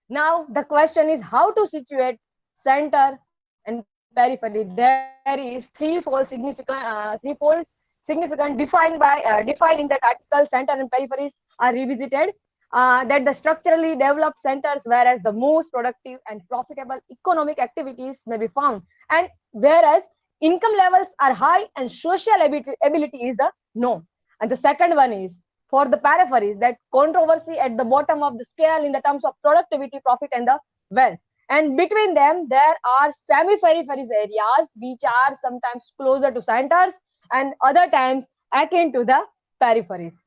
Now the question is how to situate center and periphery. There is threefold significant defined in that article. Center and peripheries are revisited, that the structurally developed centers, whereas the most productive and profitable economic activities may be found, and whereas income levels are high and social ability is the norm. And the second one is for the peripheries, that controversy at the bottom of the scale in the terms of productivity, profit and the wealth. And between them, there are semi-peripheries areas which are sometimes closer to centers and other times akin to the peripheries.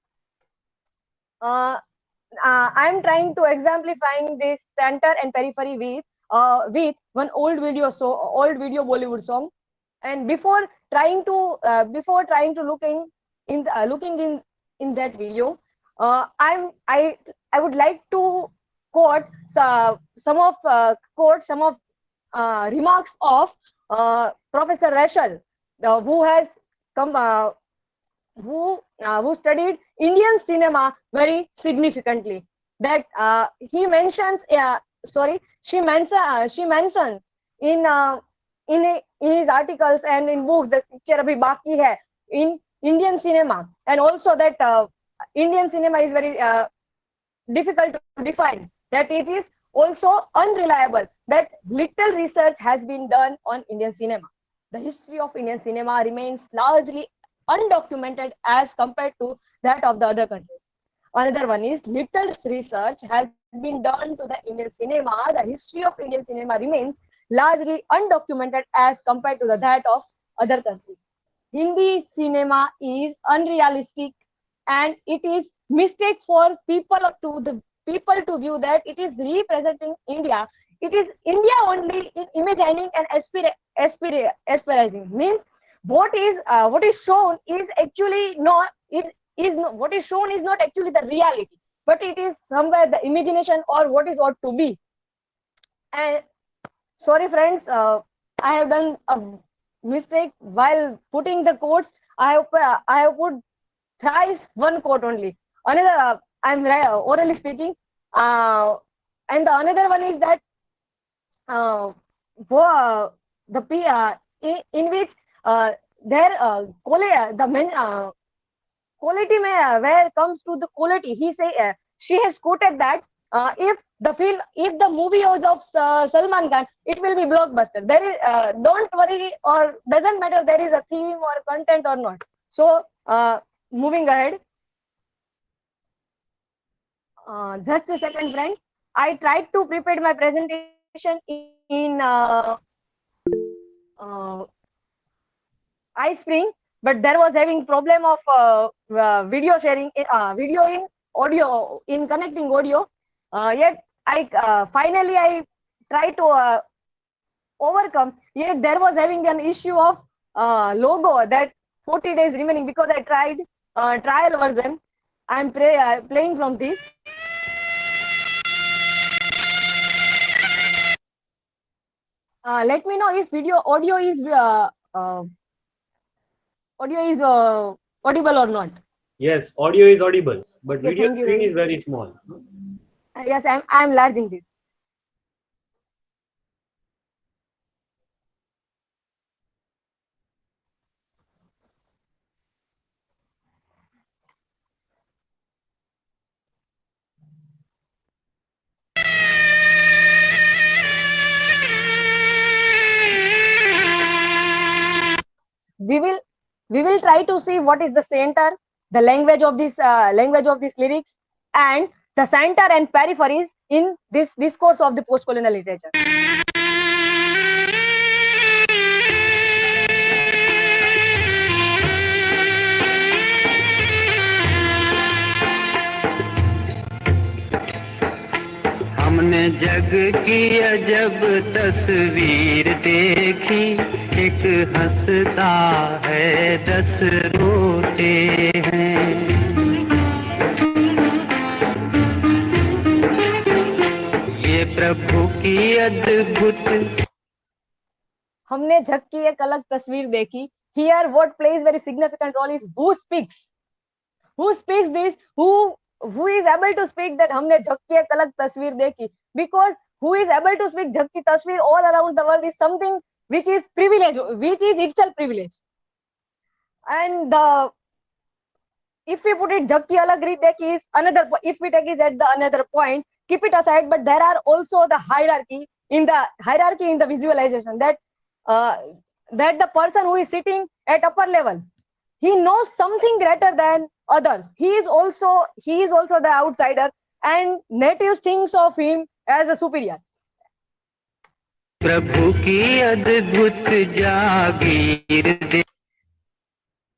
I'm trying to exemplifying this center and periphery with one old video Bollywood song. And before trying to looking in that video, I would like to quote some of remarks of Professor Rachel, who has come who studied Indian cinema very significantly. That he mentions she mentions in his articles and in books that picture abhi baki hai in Indian cinema, and also that Indian cinema is very difficult to define, that it is also unreliable, that little research has been done on Indian cinema. The history of Indian cinema remains largely undocumented as compared to that of the other countries. Another one is little research has been done to the Indian cinema. The history of Indian cinema remains largely undocumented as compared to that of other countries. Hindi cinema is unrealistic, and it is mistake for people to view that it is representing India. It is India only in imagining and aspiring. Means what is shown is actually not what is shown is not actually the reality, but it is somewhere the imagination or what is ought to be. And sorry friends, I have done a mistake while putting the quotes. I have put thrice one quote only. Another, I'm orally speaking, and the another one is that in which the men quality where comes to the quality, she has quoted that if the movie was of Salman Khan, it will be blockbuster. There is don't worry, or doesn't matter there is a theme or content or not. So moving ahead, just a second friend, I tried to prepare my presentation in iSpring, but there was having problem of video sharing, video in audio, in connecting audio. Yet I finally I tried to overcome. Yet there was having an issue of logo that 40 days remaining, because I tried trial version. I'm playing from this. Let me know if audio is audible or not. Yes, audio is audible, but Okay, video thank you screen very is very small. Yes, I'm enlarging this. We will try to see what is the center, the language of this lyrics, and the center and peripheries in this discourse of the post-colonial literature. हमने जग की अजब तस्वीर देखी, एक हंसता है 10 रोते हैं। ये प्रभु की अद्भुत, हमने जग की एक अलग तस्वीर देखी. Here what plays very significant role is who speaks this, who is able to speak that हमने जग की एक अलग तस्वीर देखी, because who is able to speak जग की तस्वीर all around the world is something which is privilege, which is itself privilege. And if we put it जग की अलग रीत देखी is another, if we take it at the another point, keep it aside, but there are also the hierarchy in the visualization, that the person who is sitting at upper level, he knows something greater than others. He is also the outsider, and natives thinks of him as a superior. प्रभु की अद्भुत जागीर.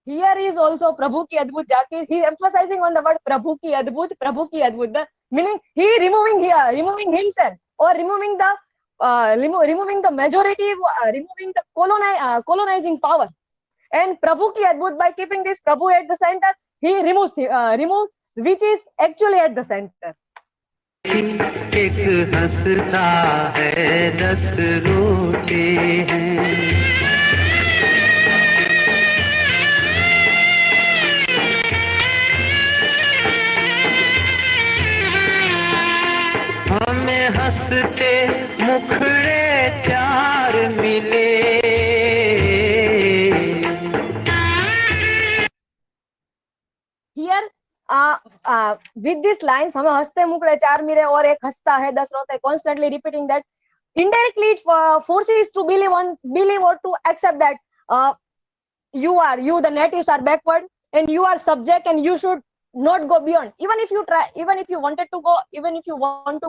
Here is also Prabhu ki Adbhut Jakir. He emphasizing on the word Prabhu ki Adbhut, meaning he removing himself, or removing the majority, removing the colonizing power. And Prabhu ki Adbhut, by keeping this Prabhu at the center, he removes which is actually at the center. एक हंसता है 10 रोते हैं. हमें हंसते मुखड़े 4 मिले. Here with these lines, हमें हंसते मुखड़े 4 मिले और एक हंसता है 10 रोते, constantly repeating that, indirectly it forces to believe or to accept that the natives are backward and you are subject, and you should not go beyond. Even if you want to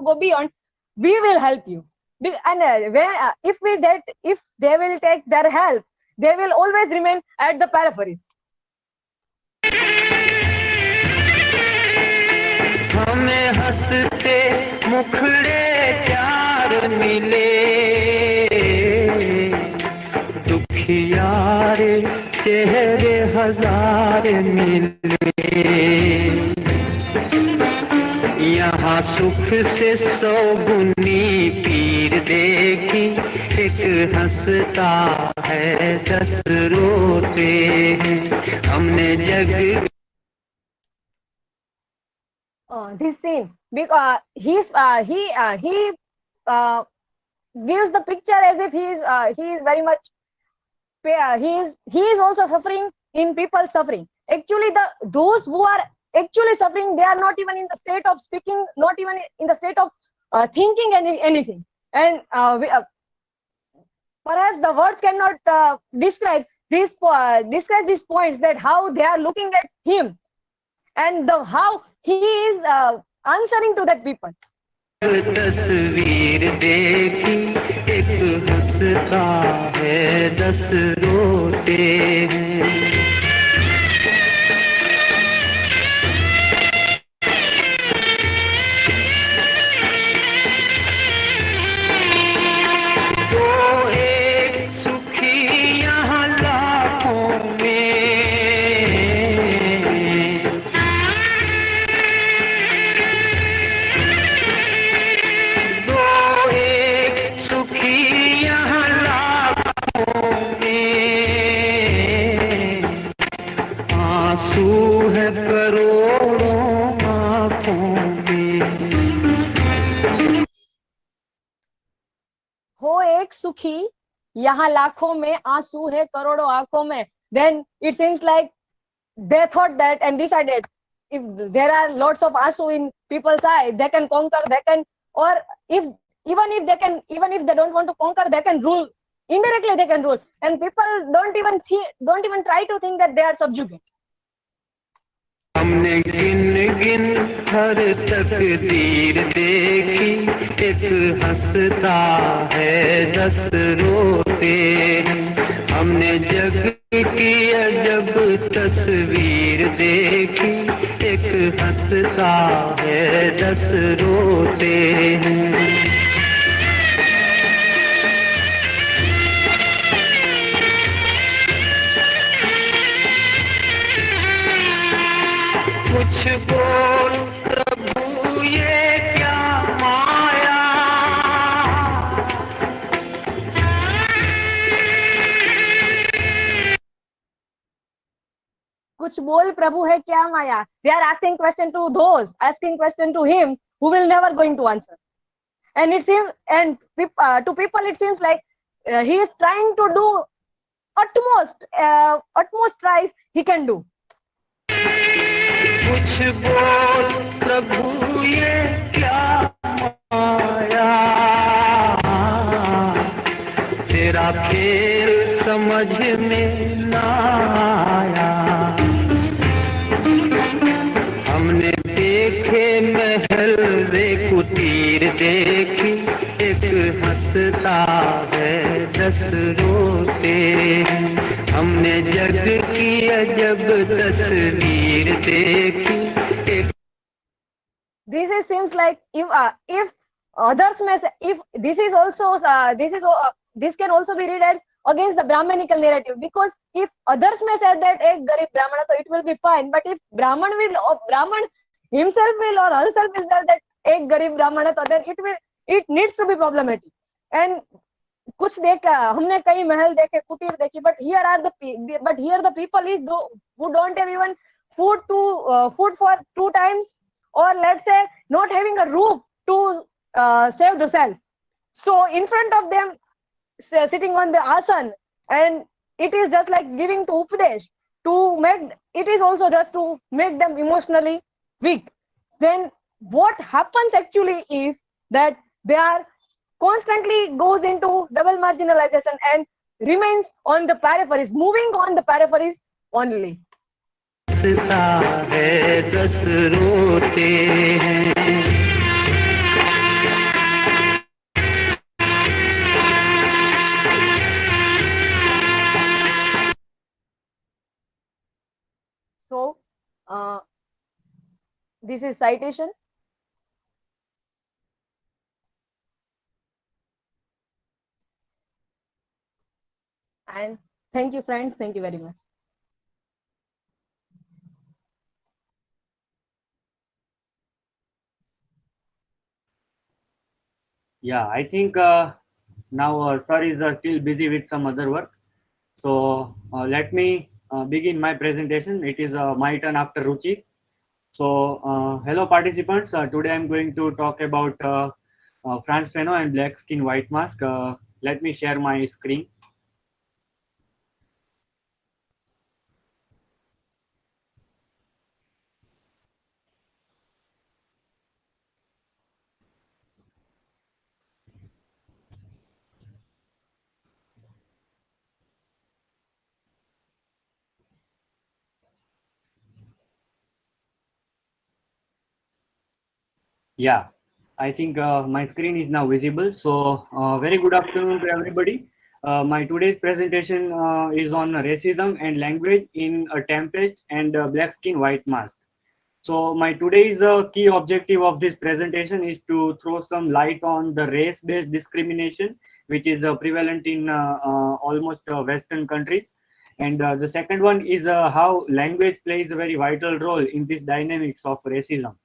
go beyond, we will help you. If they will take their help, they will always remain at the peripheries. हमें हंसते मुखड़े चार मिले, दुखियारे चेहरे हजार मिले, यहाँ सुख से 100 गुनी पीर देखी, एक हंसता है 10 रोते हैं, हमने जग this scene, because he gives the picture as if he is very much he is also suffering in people suffering. Actually, those who are actually suffering, they are not even in the state of speaking, not even in the state of thinking anything, and perhaps the words cannot describe these points, that how they are looking at him and how he is answering to that people. तस्वीर देखी, एक हंसता है 10 रोते हैं, तो एक सुखी यहाँ लाखों में, हो एक सुखी यहाँ लाखों में, आंसू है करोड़ों आंखों में. Then it seems like they thought that and decided, if there are lots of आंसू in people's eye, they can conquer, they can, or even if they don't want to conquer, they can rule. Indirectly they can rule, and people don't even try to think that they are subjugate. हमने गिन गिन हर तकदीर देखी, एक हंसता है 10 रोते हैं, हमने जग की अजब तस्वीर देखी, एक हंसता है 10 रोते हैं, कुछ बोल प्रभु ये क्या माया, कुछ बोल प्रभु है क्या माया. They are asking question to those asking question to him who will never going to answer. And it seems, and to people it seems like he is trying to do utmost tries he can do. कुछ बोल प्रभु ये क्या माया, तेरा खेल समझ में ना आया, हमने देखे महल वे कुटीर देखी, एक हंसता है 10 रोते हैं, हमने जग की अजब तस्वीर देखी. This seems like if others may say, if this is also this can also be read as against the Brahmanical narrative, because if others may say that ek garib Brahmana, so it will be fine, but if Brahman himself will or herself will say that ek garib Brahmana, so then it needs to be problematic. And कुछ देखा हमने, कई महल देखे, कुटीर देखी, but here the people is who don't have even food for 2 times, or let's say not having a roof to save the self. So in front of them, sitting on the asan, and it is just like giving to upadesh, it is also just to make them emotionally weak. Then what happens actually is that they are constantly goes into double marginalization and remains on the peripheries, moving on the peripheries only. So this is citation. And thank you, friends. Thank you very much. Yeah, I think now sir is still busy with some other work. So let me begin my presentation. It is my turn after Ruchi's. So hello participants. Today I'm going to talk about Franz Fanon and Black Skin White Mask. Let me share my screen. Yeah, I think my screen is now visible. So very good afternoon to everybody. My today's presentation is on racism and language in A Tempest and Black Skin White Mask. So my today's key objective of this presentation is to throw some light on the race-based discrimination, which is prevalent in almost Western countries. And the second one is how language plays a very vital role in this dynamics of racism.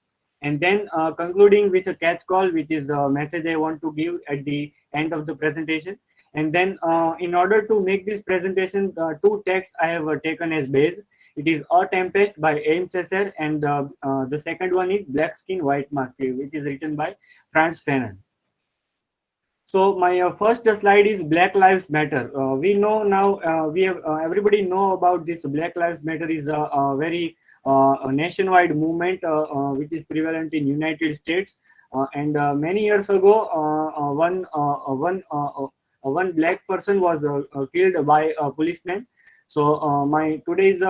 And then concluding with a catch call, which is the message I want to give at the end of the presentation. And then in order to make this presentation, two texts I have taken as base. It is A Tempest by Ames Cesar, and the second one is Black Skin White Mask, which is written by Franz Fanon. So my first slide is Black Lives Matter. We know now, we have everybody know about this. Black Lives Matter is a very a nationwide movement which is prevalent in United States. And many years ago, one black person was killed by a policeman. So my today's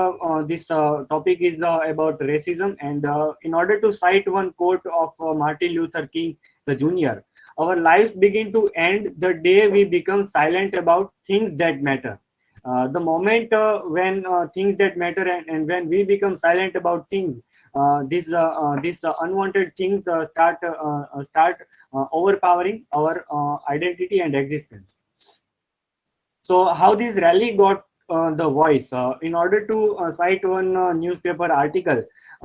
this topic is about racism, and in order to cite one quote of Martin Luther King the Jr., our lives begin to end the day we become silent about things that matter. The moment when things that matter, and when we become silent about things, these unwanted things start overpowering our identity and existence. So how this rally got the voice? In order to cite one newspaper article,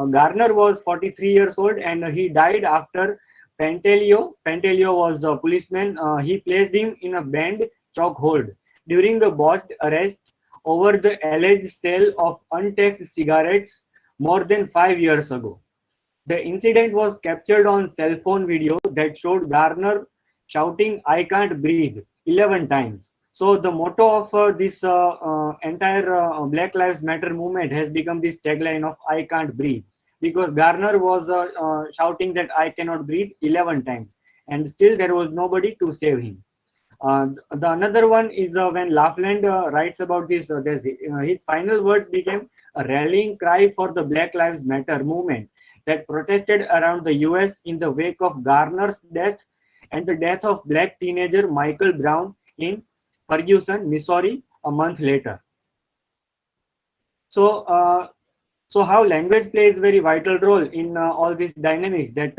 Garner was 43 years old, and he died after Pantaleo was a policeman. He placed him in a banned chokehold during the botched arrest over the alleged sale of untaxed cigarettes more than 5 years ago. The incident was captured on cell phone video that showed Garner shouting, "I can't breathe," 11 times. So the motto of this entire Black Lives Matter movement has become this tagline of "I can't breathe," because Garner was shouting that "I cannot breathe" 11 times, and still there was nobody to save him. The another one is when Laughlin writes about this, his final words became a rallying cry for the Black Lives Matter movement that protested around the US in the wake of Garner's death and the death of black teenager Michael Brown in Ferguson, Missouri, a month later. So, so how language plays very vital role in all these dynamics. That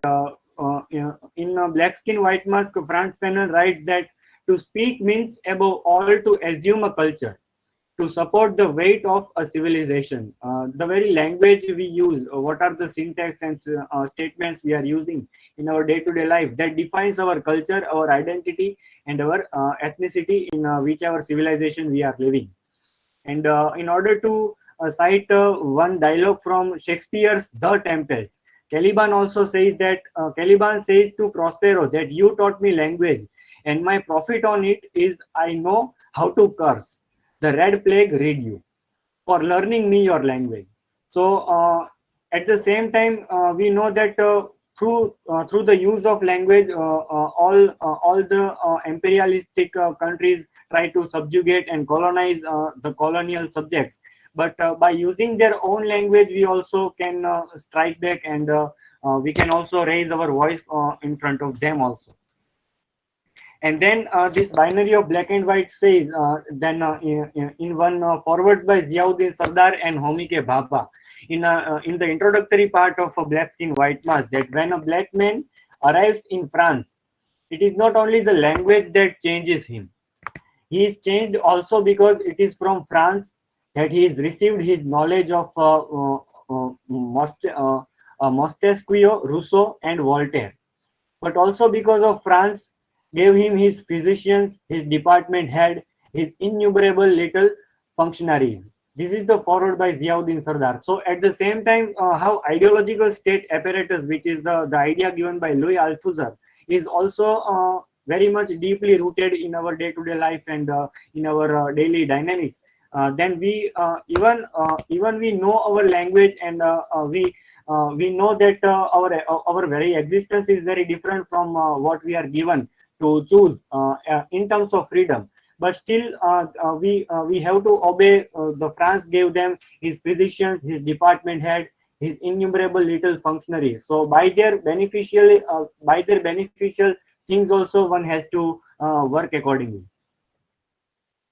in Black Skin White Mask, Franz Fanon writes that to speak means above all to assume a culture, to support the weight of a civilization. The very language we use, what are the syntax and statements we are using in our day-to-day life, that defines our culture, our identity, and our ethnicity in whichever civilization we are living. And in order to cite one dialogue from Shakespeare's The Tempest, Caliban also says that Caliban says to Prospero that you taught me language, and my profit on it is I know how to curse. The red plague read you for learning me your language. So at the same time, we know that through the use of language, all the imperialistic countries try to subjugate and colonize the colonial subjects. But by using their own language, we also can strike back, and we can also raise our voice in front of them also. And then this binary of black and white says, then in one forwards by Ziauddin Sardar and Homi Ke Bhabha, in the introductory part of a Black Skin White Mask, that when a black man arrives in France, it is not only the language that changes him. He is changed also because it is from France that he has received his knowledge of Montesquieu, Rousseau, and Voltaire. But also because of France gave him his physicians, his department head, his innumerable little functionaries. This is the forward by Ziauddin Sardar. So at the same time, how ideological state apparatus, which is the idea given by Louis Althusser, is also very much deeply rooted in our day-to-day life and in our daily dynamics. Then we even we know our language, and we know that our very existence is very different from what we are given to choose in terms of freedom. But still, we have to obey. The France gave them his physicians, his department head, his innumerable little functionaries. So by their beneficial things also one has to work accordingly.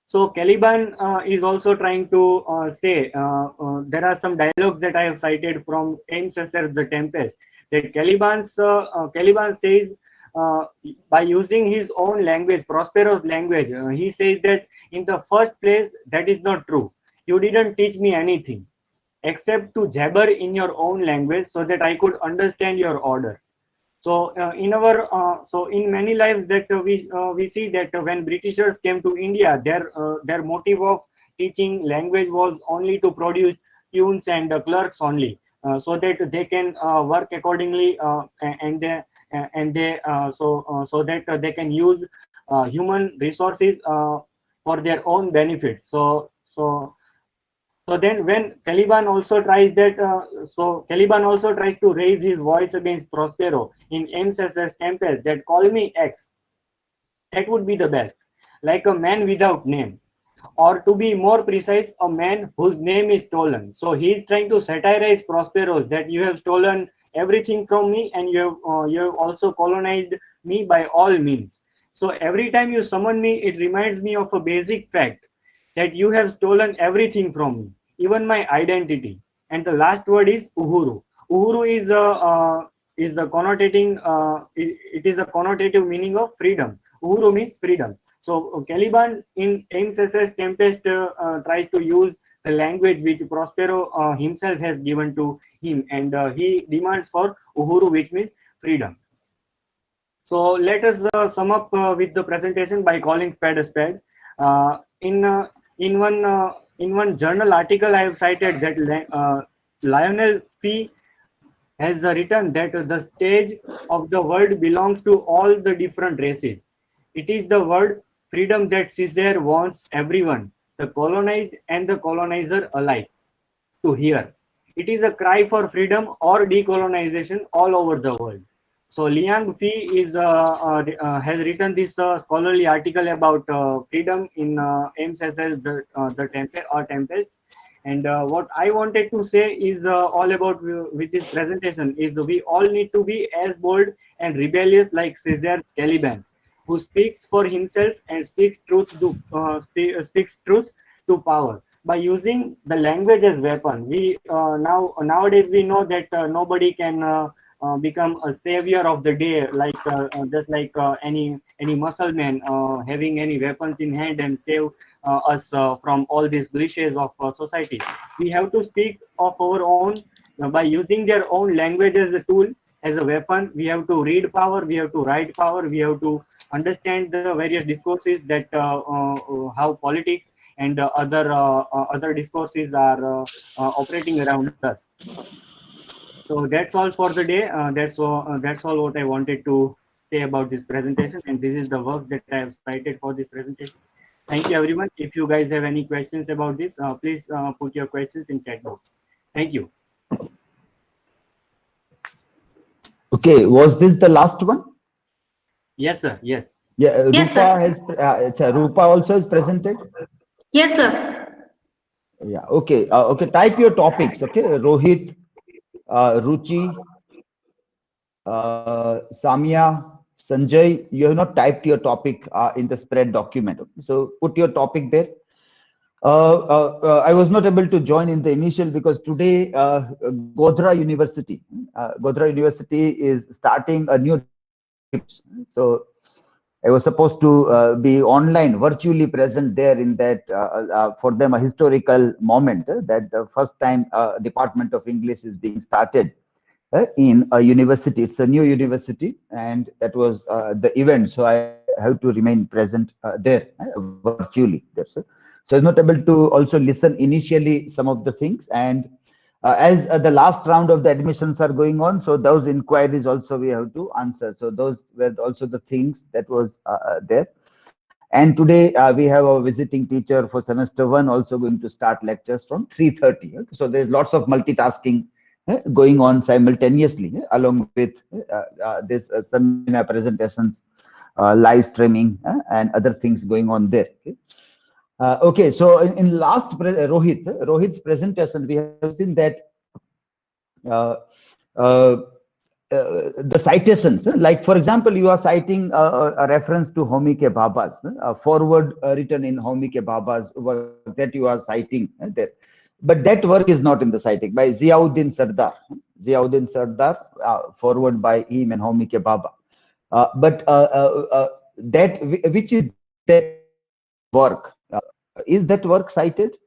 So Caliban is also trying to say, there are some dialogues that I have cited from Ames Cesar's The Tempest, that Caliban says, by using his own language, Prospero's language, he says that in the first place, that is not true. You didn't teach me anything except to jabber in your own language so that I could understand your orders. So in many lives that we see that when Britishers came to India, their motive of teaching language was only to produce tunes and clerks only, so that they can work accordingly, so that they can use human resources for their own benefit. So then when Caliban also tries that, Caliban also tries to raise his voice against Prospero in Ames's Tempest, that call me X. That would be the best, like a man without name, or to be more precise, a man whose name is stolen. So he is trying to satirize Prosperos, that you have stolen everything from me, and you have also colonized me by all means. So every time you summon me, it reminds me of a basic fact, that you have stolen everything from me, even my identity. And the last word is uhuru. Uhuru is a connotating it is a connotative meaning of freedom. Uhuru means freedom. So Caliban in Ames's Tempest tries to use the language which Prospero himself has given to him, and he demands for uhuru, which means freedom. So let us sum up with the presentation by calling spade a spade. In one journal article, I have cited that Lionel Fee has written that the stage of the world belongs to all the different races. It is the word freedom that Caesar wants everyone, the colonized and the colonizer alike, to hear. It is a cry for freedom or decolonization all over the world. So Liang Fei has written this scholarly article about freedom in Ames as the Tempest. And what I wanted to say is all about with this presentation is we all need to be as bold and rebellious like Caesar Caliban, who speaks for himself and speaks truth to power by using the language as weapon. We nowadays we know that nobody can become a savior of the day, like just like any Muslim having any weapons in hand and save us from all these glitches of society. We have to speak of our own by using their own language as a tool, as a weapon. We have to read power, we have to write power, we have to understand the various discourses that how politics and other discourses are operating around us. So that's all for the day. That's all what I wanted to say about this presentation, and this is the work that I have cited for this presentation. Thank you, everyone. If you guys have any questions about this, please put your questions in chat box. Thank you. Okay, was this the last one? Yes, sir. Yes. Yeah, Yes, Rupa sir. Rupa also is presented. Yes, sir. Yeah. Okay. Okay. Type your topics. Okay. Rohit, Ruchi, Samiya, Sanjay. You have not typed your topic in the spread document. So put your topic there. I was not able to join in the initial because today Godhra University is starting a new department. So I was supposed to be online, virtually present there in that for them a historical moment that the first time Department of English is being started in a university. It's a new university, and that was the event. So I have to remain present there virtually. So I was not able to also listen initially some of the things, and as the last round of the admissions are going on, so those inquiries also we have to answer. So those were also the things that was there. And today we have a visiting teacher for semester 1 also going to start lectures from 3:30. So there's lots of multitasking going on simultaneously along with this seminar presentations, live streaming, and other things going on there. Okay, so in last Rohit's presentation, we have seen that the citations, like for example, you are citing a reference to Homi Ke Bhabas, a forward written in Homi Ke Bhabas work that you are citing there. But that work is not in the citing by Ziauddin Sardar. Ziauddin Sardar, forward by him and Homi Ke Baba. But that which is that work? Is that work cited?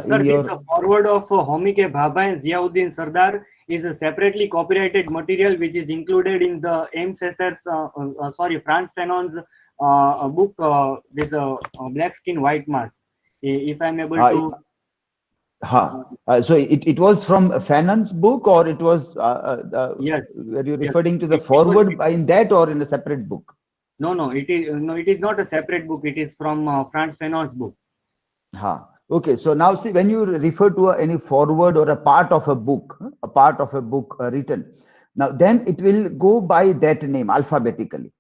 Sir, this forward of Homi Ke Baba and Ziauddin Sardar is a separately copyrighted material which is included in the Frantz Fanon's book, this Black Skin White Mask. If I'm able to. So it was from Fanon's book, or it was yes. Were you referring to the forward in that, or in a separate book? No, it is not a separate book. It is from Frantz Fanon's book. Okay, so now see, when you refer to any forward or a part of a book written, now then it will go by that name alphabetically,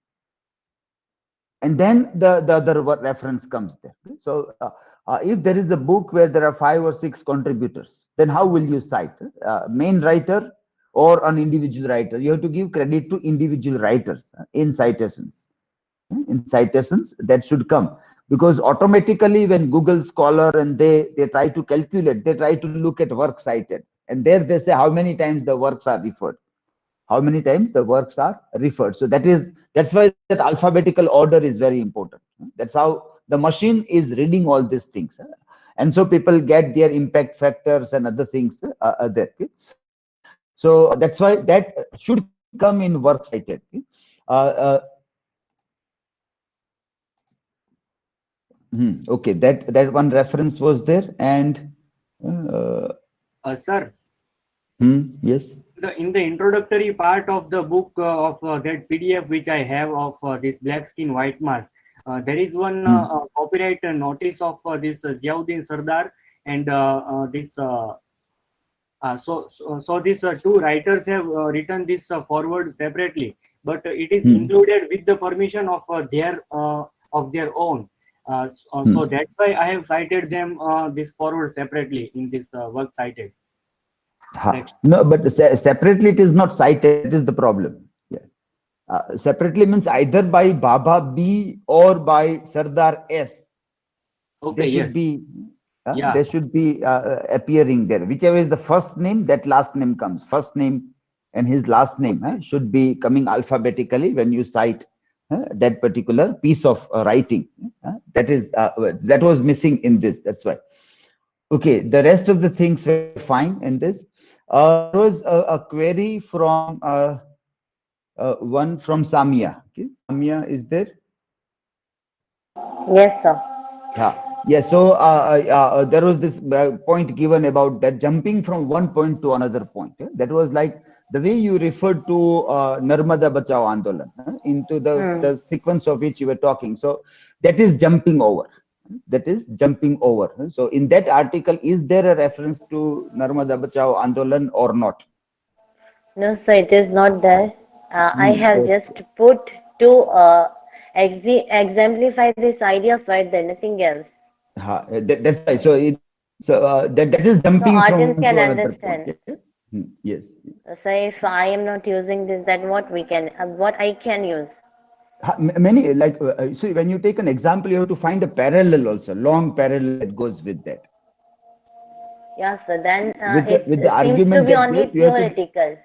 and then the other reference comes there. So if there is a book where there are 5 or 6 contributors, then how will you cite main writer or an individual writer? You have to give credit to individual writers in citations. In citations that should come, because automatically when Google Scholar and they try to calculate, they try to look at work cited, and there they say how many times the works are referred, how many times the works are referred. So that's why that alphabetical order is very important. That's how the machine is reading all these things, and so people get their impact factors and other things there. So that's why that should come in works cited. Okay, that one reference was there, and sir. Yes. In the introductory part of the book of that PDF which I have of this Black Skin White Mask, there is one copyright notice of this Ziauddin Sardar, and this. So these 2 writers have written this forward separately, but it is included with the permission of their own. So that's why I have cited them this forward separately in this work cited. No, but separately it is not cited. It is the problem. Yeah. Separately means either by Baba B or by Sardar S. Okay. They should be. They should be appearing there. Whichever is the first name, that last name comes. First name and his last name should be coming alphabetically when you cite that particular piece of writing. That was missing in this. That's why. Okay, the rest of the things were fine in this. There was a query from one from Samiya. Okay, Samiya is there? Yes, sir. Yeah. So there was this point given about that jumping from one point to another point. That was like the way you referred to Narmada Bachao Andolan into the sequence of which you were talking. So that is jumping over. So in that article, is there a reference to Narmada Bachao Andolan or not? No, sir, it is not there. I have just put to exemplify this idea further, nothing else. That's right. So that is jumping so from artists can to another understand. point. Yeah? Yes. So if I am not using this, then what I can use? Many, like, so when you take an example, you have to find a parallel also, long parallel that goes with that. Yes, sir. Then With the it seems to argument be that only gives, you have to, theoretical.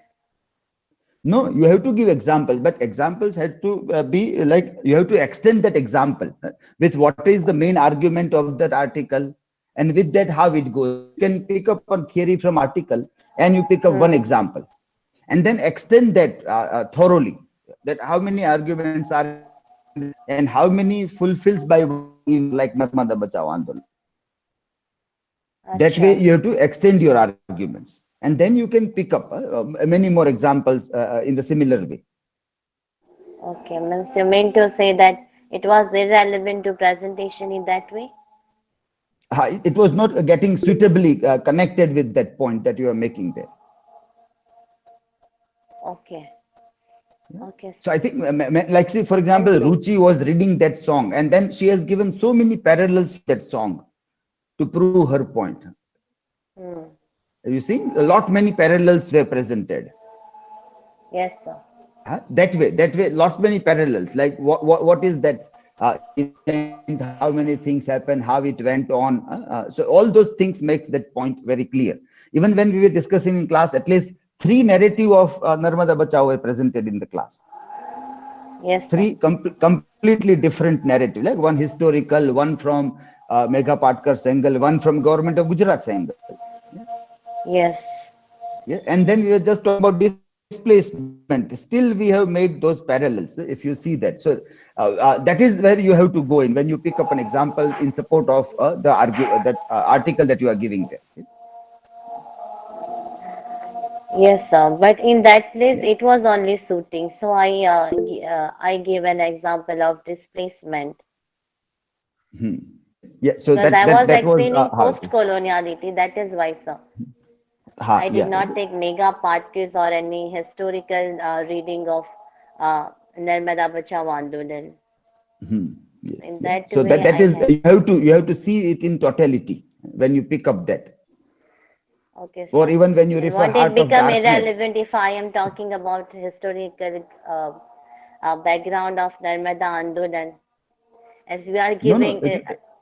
no, you have to give examples, but examples have to be like, you have to extend that example with what is the main argument of that article, and with that, how it goes. You can pick up a theory from article and you pick up one example, and then extend that thoroughly, that how many arguments are in this, and how many fulfills by one event like Narmada Bachao Andolan. That way, you have to extend your arguments, and then you can pick up many more examples in the similar way. Okay, means you mean to say that it was irrelevant to presentation in that way? It was not getting suitably connected with that point that you are making there. Okay. Okay. So I think, like, say, for example, Ruchi was reading that song, and then she has given so many parallels to that song to prove her point. You see, many parallels were presented. Yes, sir. That way, many parallels. Like, what is that incident? How many things happened? How it went on? So all those things makes that point very clear. Even when we were discussing in class, at least 3 narrative of Narmada Bachao were presented in the class. Yes. 3 completely different narrative, like one historical, one from Megha Patkar's angle, one from government of Gujarat's angle. Yes. Yeah, and then we were just talking about displacement. Still, we have made those parallels. If you see that, so that is where you have to go in when you pick up an example in support of that article that you are giving there. Yes, sir. But in that place, it was only suiting. So I gave an example of displacement. Yeah. So because I was that explaining was post-coloniality. That is why, sir. I did not take mega Patkis or any historical reading of Narmada Bachao Andolan. In that so way, that is, you have to see it in totality when you pick up that. Okay, or sir. even when you And refer won't Heart it of become Darkness. irrelevant if I am talking about historical background of Narmada Andolan, as we are giving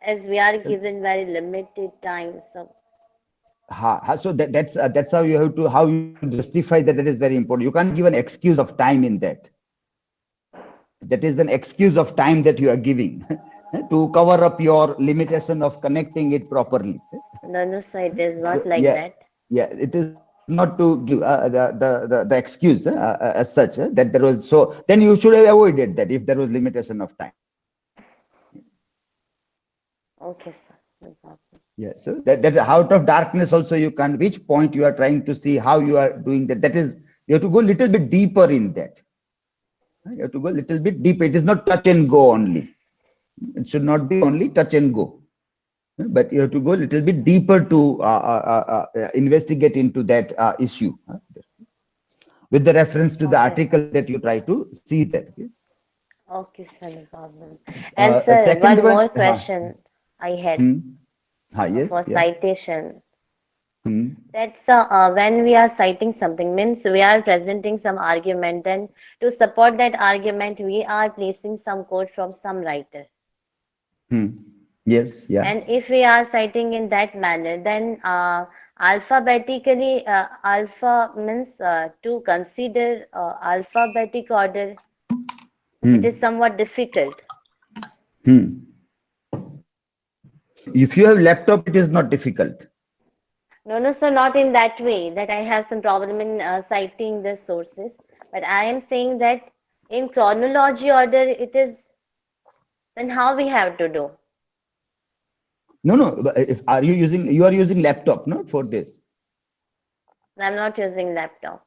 as we are given very limited time, so. So that's how you have to justify that. That is very important. You can't give an excuse of time in that. That is an excuse of time that you are giving to cover up your limitation of connecting it properly. No, sir, it is not like that. Yeah, it is not to give the excuse as such that there was. So then you should have avoided that if there was limitation of time. Okay, sir. No problem. Yeah, so that Out of Darkness also you can, which point you are trying to see how you are doing that. That is, you have to go a little bit deeper in that. You have to go a little bit deeper. It is not touch and go only. It should not be only touch and go. But you have to go a little bit deeper to investigate into that issue with the reference to the article that you try to see there. Okay, sir, no problem. And sir, one more question I had for citation. That's when we are citing something, means we are presenting some argument, then to support that argument, we are placing some quote from some writer. Yes, yeah. And if we are citing in that manner, then alphabetically, alpha means to consider alphabetic order, it is somewhat difficult. If you have laptop, it is not difficult. No, sir, not in that way that I have some problem in citing the sources. But I am saying that in chronology order, it is, then how we have to do? No. You are using laptop, no, for this? I'm not using laptop.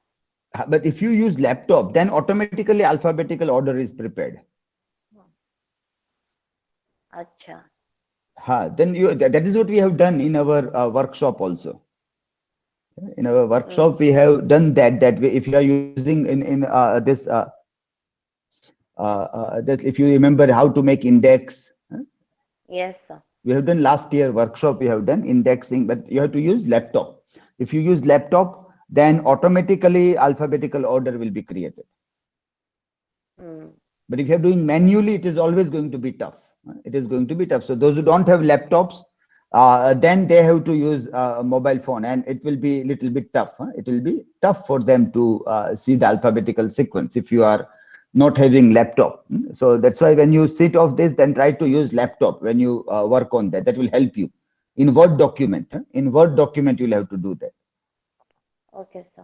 But if you use laptop, then automatically alphabetical order is prepared. Acha. Then that is what we have done in our workshop also. In our workshop, we have done that way. If you are using in this, if you remember how to make index. Yes, sir. We have done last year workshop. We have done indexing, but you have to use laptop. If you use laptop, then automatically alphabetical order will be created. But if you're doing manually, it is always going to be tough. It is going to be tough. So those who don't have laptops, then they have to use a mobile phone, and it will be a little bit tough. It will be tough for them to see the alphabetical sequence if you are not having laptop. So that's why when you sit off this, then try to use laptop when you work on that. That will help you in Word document. In Word document, you'll have to do that. Okay, sir.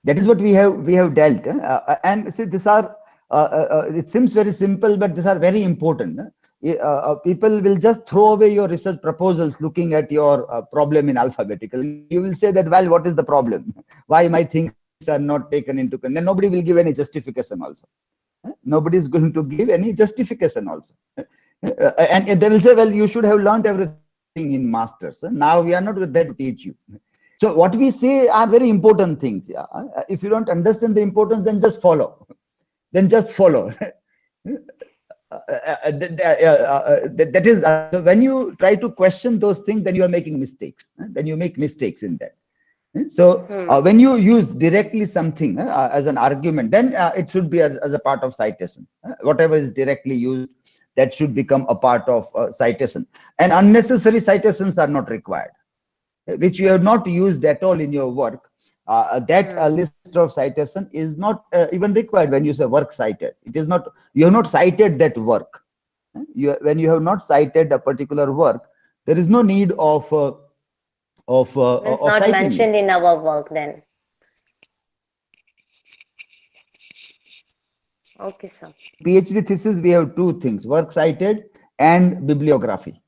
That is what we have dealt. And see, these are it seems very simple, but these are very important. People will just throw away your research proposals looking at your problem in alphabetical. You will say that, well, what is the problem? Why my things are not taken into account? Then nobody will give any justification also. Nobody is going to give any justification also. And they will say, well, you should have learned everything in masters. Now we are not there to teach you. So what we say are very important things. If you don't understand the importance, then just follow. Then just follow. That is, when you try to question those things, then you are making mistakes. Then you make mistakes in that. So when you use directly something as an argument, then it should be as a part of citations. Whatever is directly used, that should become a part of citation. And unnecessary citations are not required, which you have not used at all in your work. That list of citation is not even required when you say work cited. It is not, you have not cited that work. When you have not cited a particular work, there is no need of It's not mentioned in our work then. Okay, sir. PhD thesis, we have two things: work cited and bibliography.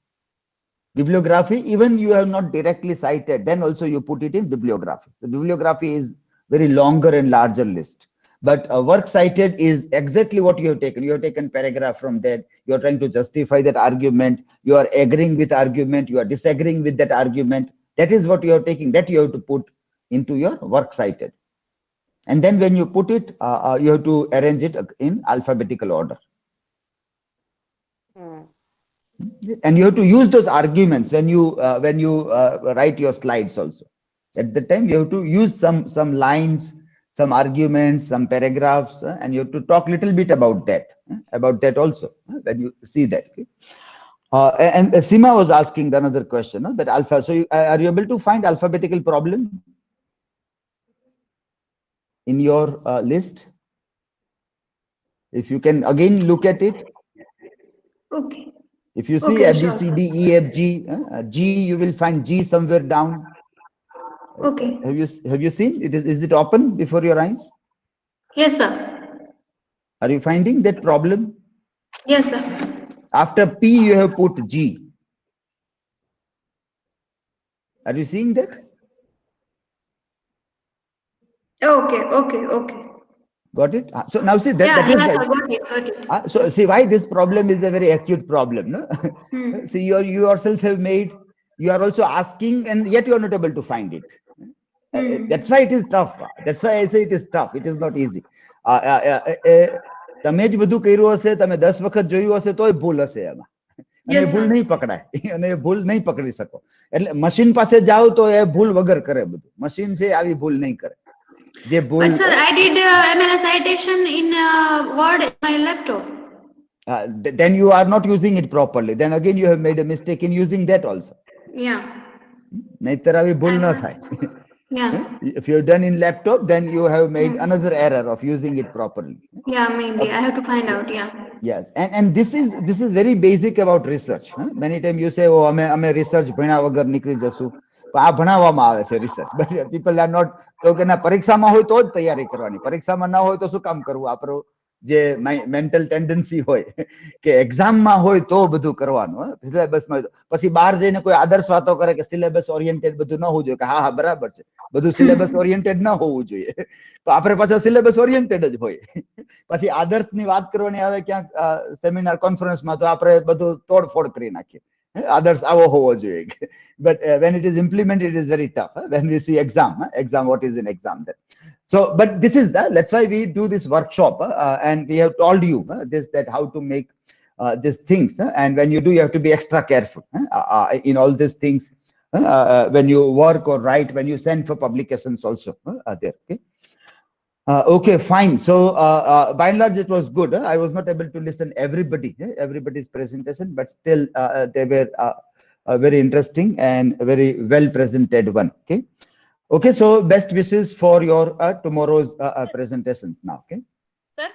Bibliography, even you have not directly cited, then also you put it in bibliography. The bibliography is very longer and larger list. But work cited is exactly what you have taken. You have taken paragraph from that. You are trying to justify that argument. You are agreeing with argument. You are disagreeing with that argument. That is what you are taking. That you have to put into your work cited. And then when you put it, you have to arrange it in alphabetical order. And you have to use those arguments when you write your slides also. At the time, you have to use some lines, some arguments, some paragraphs, and you have to talk a little bit about that also when you see that. Okay? And Sima was asking another question, that alpha. So are you able to find alphabetical problem in your list? If you can again look at it. Okay. If you see Okay, A, B, sure, C, sir. D, E, F, G, G, you will find G somewhere down. Okay. Have you seen it? Is it open before your eyes? Yes, sir. Are you finding that problem? Yes, sir. After P, you have put G. Are you seeing that? Okay, okay, okay. Got it? So now see that Yeah, that is yes, the, sir. Got it, got it. so see why this problem is a very acute problem. No? See, you yourself have made, you are also asking, and yet you are not able to find it. That's why it is tough. That's why I say it is tough. It is not easy. તમે જ બધું કર્યું હશે, તમે 10 વખત જોયું હશે તોય ભૂલ હશે એમાં. અને Yes, ભૂલ sir. નહીં પકડાય, અને ભૂલ નહીં પકડી શકો. એટલે મશીન પાસે જાઓ તો એ ભૂલ વગર કરે બધું. મશીન છે આવી ભૂલ નહીં કરે. જે ભૂલ But sir, I did MLA citation in Word in my laptop. then you are not using it properly. Then again you have made a mistake in using that also. Yeah. નહીંતર આવી ભૂલ ન થાય. Yeah. If you have done in laptop, then you have made another error of using it properly. Yeah, maybe. I have to find out. Yeah. Yes, and this is very basic about research. Many times you say, oh, અમે research ભણ્યા વગર નિકળી જશું. આ ભણાવવામાં આવે છે research, but people are not. તો કે ના, પરીક્ષામાં હોય તો જ તૈયારી કરવાની. પરીક્ષામાં ના હોય તો શું કામ કરવું? આપણું જે મેન્ટલ ટેન્ડન્સી હોય કે એક્ઝામમાં હોય તો બધું કરવાનું, સિલેબસમાં હોય તો. પછી બહાર જઈને કોઈ આદર્શ વાતો કરે કે સિલેબસ ઓરિએન્ટેડ બધું ન હોવું જોઈએ, કે હા હા બરાબર છે, બધું સિલેબસ ઓરિએન્ટેડ ન હોવું જોઈએ. તો આપણે પાછા સિલેબસ ઓરિએન્ટેડ જ હોય. પછી આદર્શની વાત કરવાની આવે ક્યાંક સેમિનાર કોન્ફરન્સમાં તો આપણે બધું તોડફોડ કરી નાખીએ. Others આવો હોવો જોઈએ. But when it is implemented, it is very tough. When we see exam, what is in exam then? So, but this is that's why we do this workshop, and we have told you that how to make these things. And when you do, you have to be extra careful in all these things when you work or write, when you send for publications also there. Okay. Okay, fine. So by and large, it was good. I was not able to listen everybody's presentation, but still they were very interesting and very well presented one. Okay. Okay. So best wishes for your tomorrow's presentations now. Okay. Sir?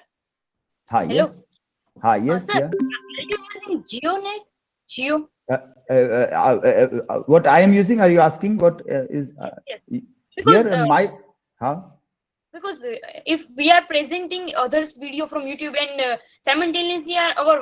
Hi. Hello. Yes. Hi. Yes. Sir, Yeah. are you using GeoNet? Geo? What I am using? Are you asking what is Yes. here? Because My. Huh? because if we are presenting others video from YouTube and simultaneously our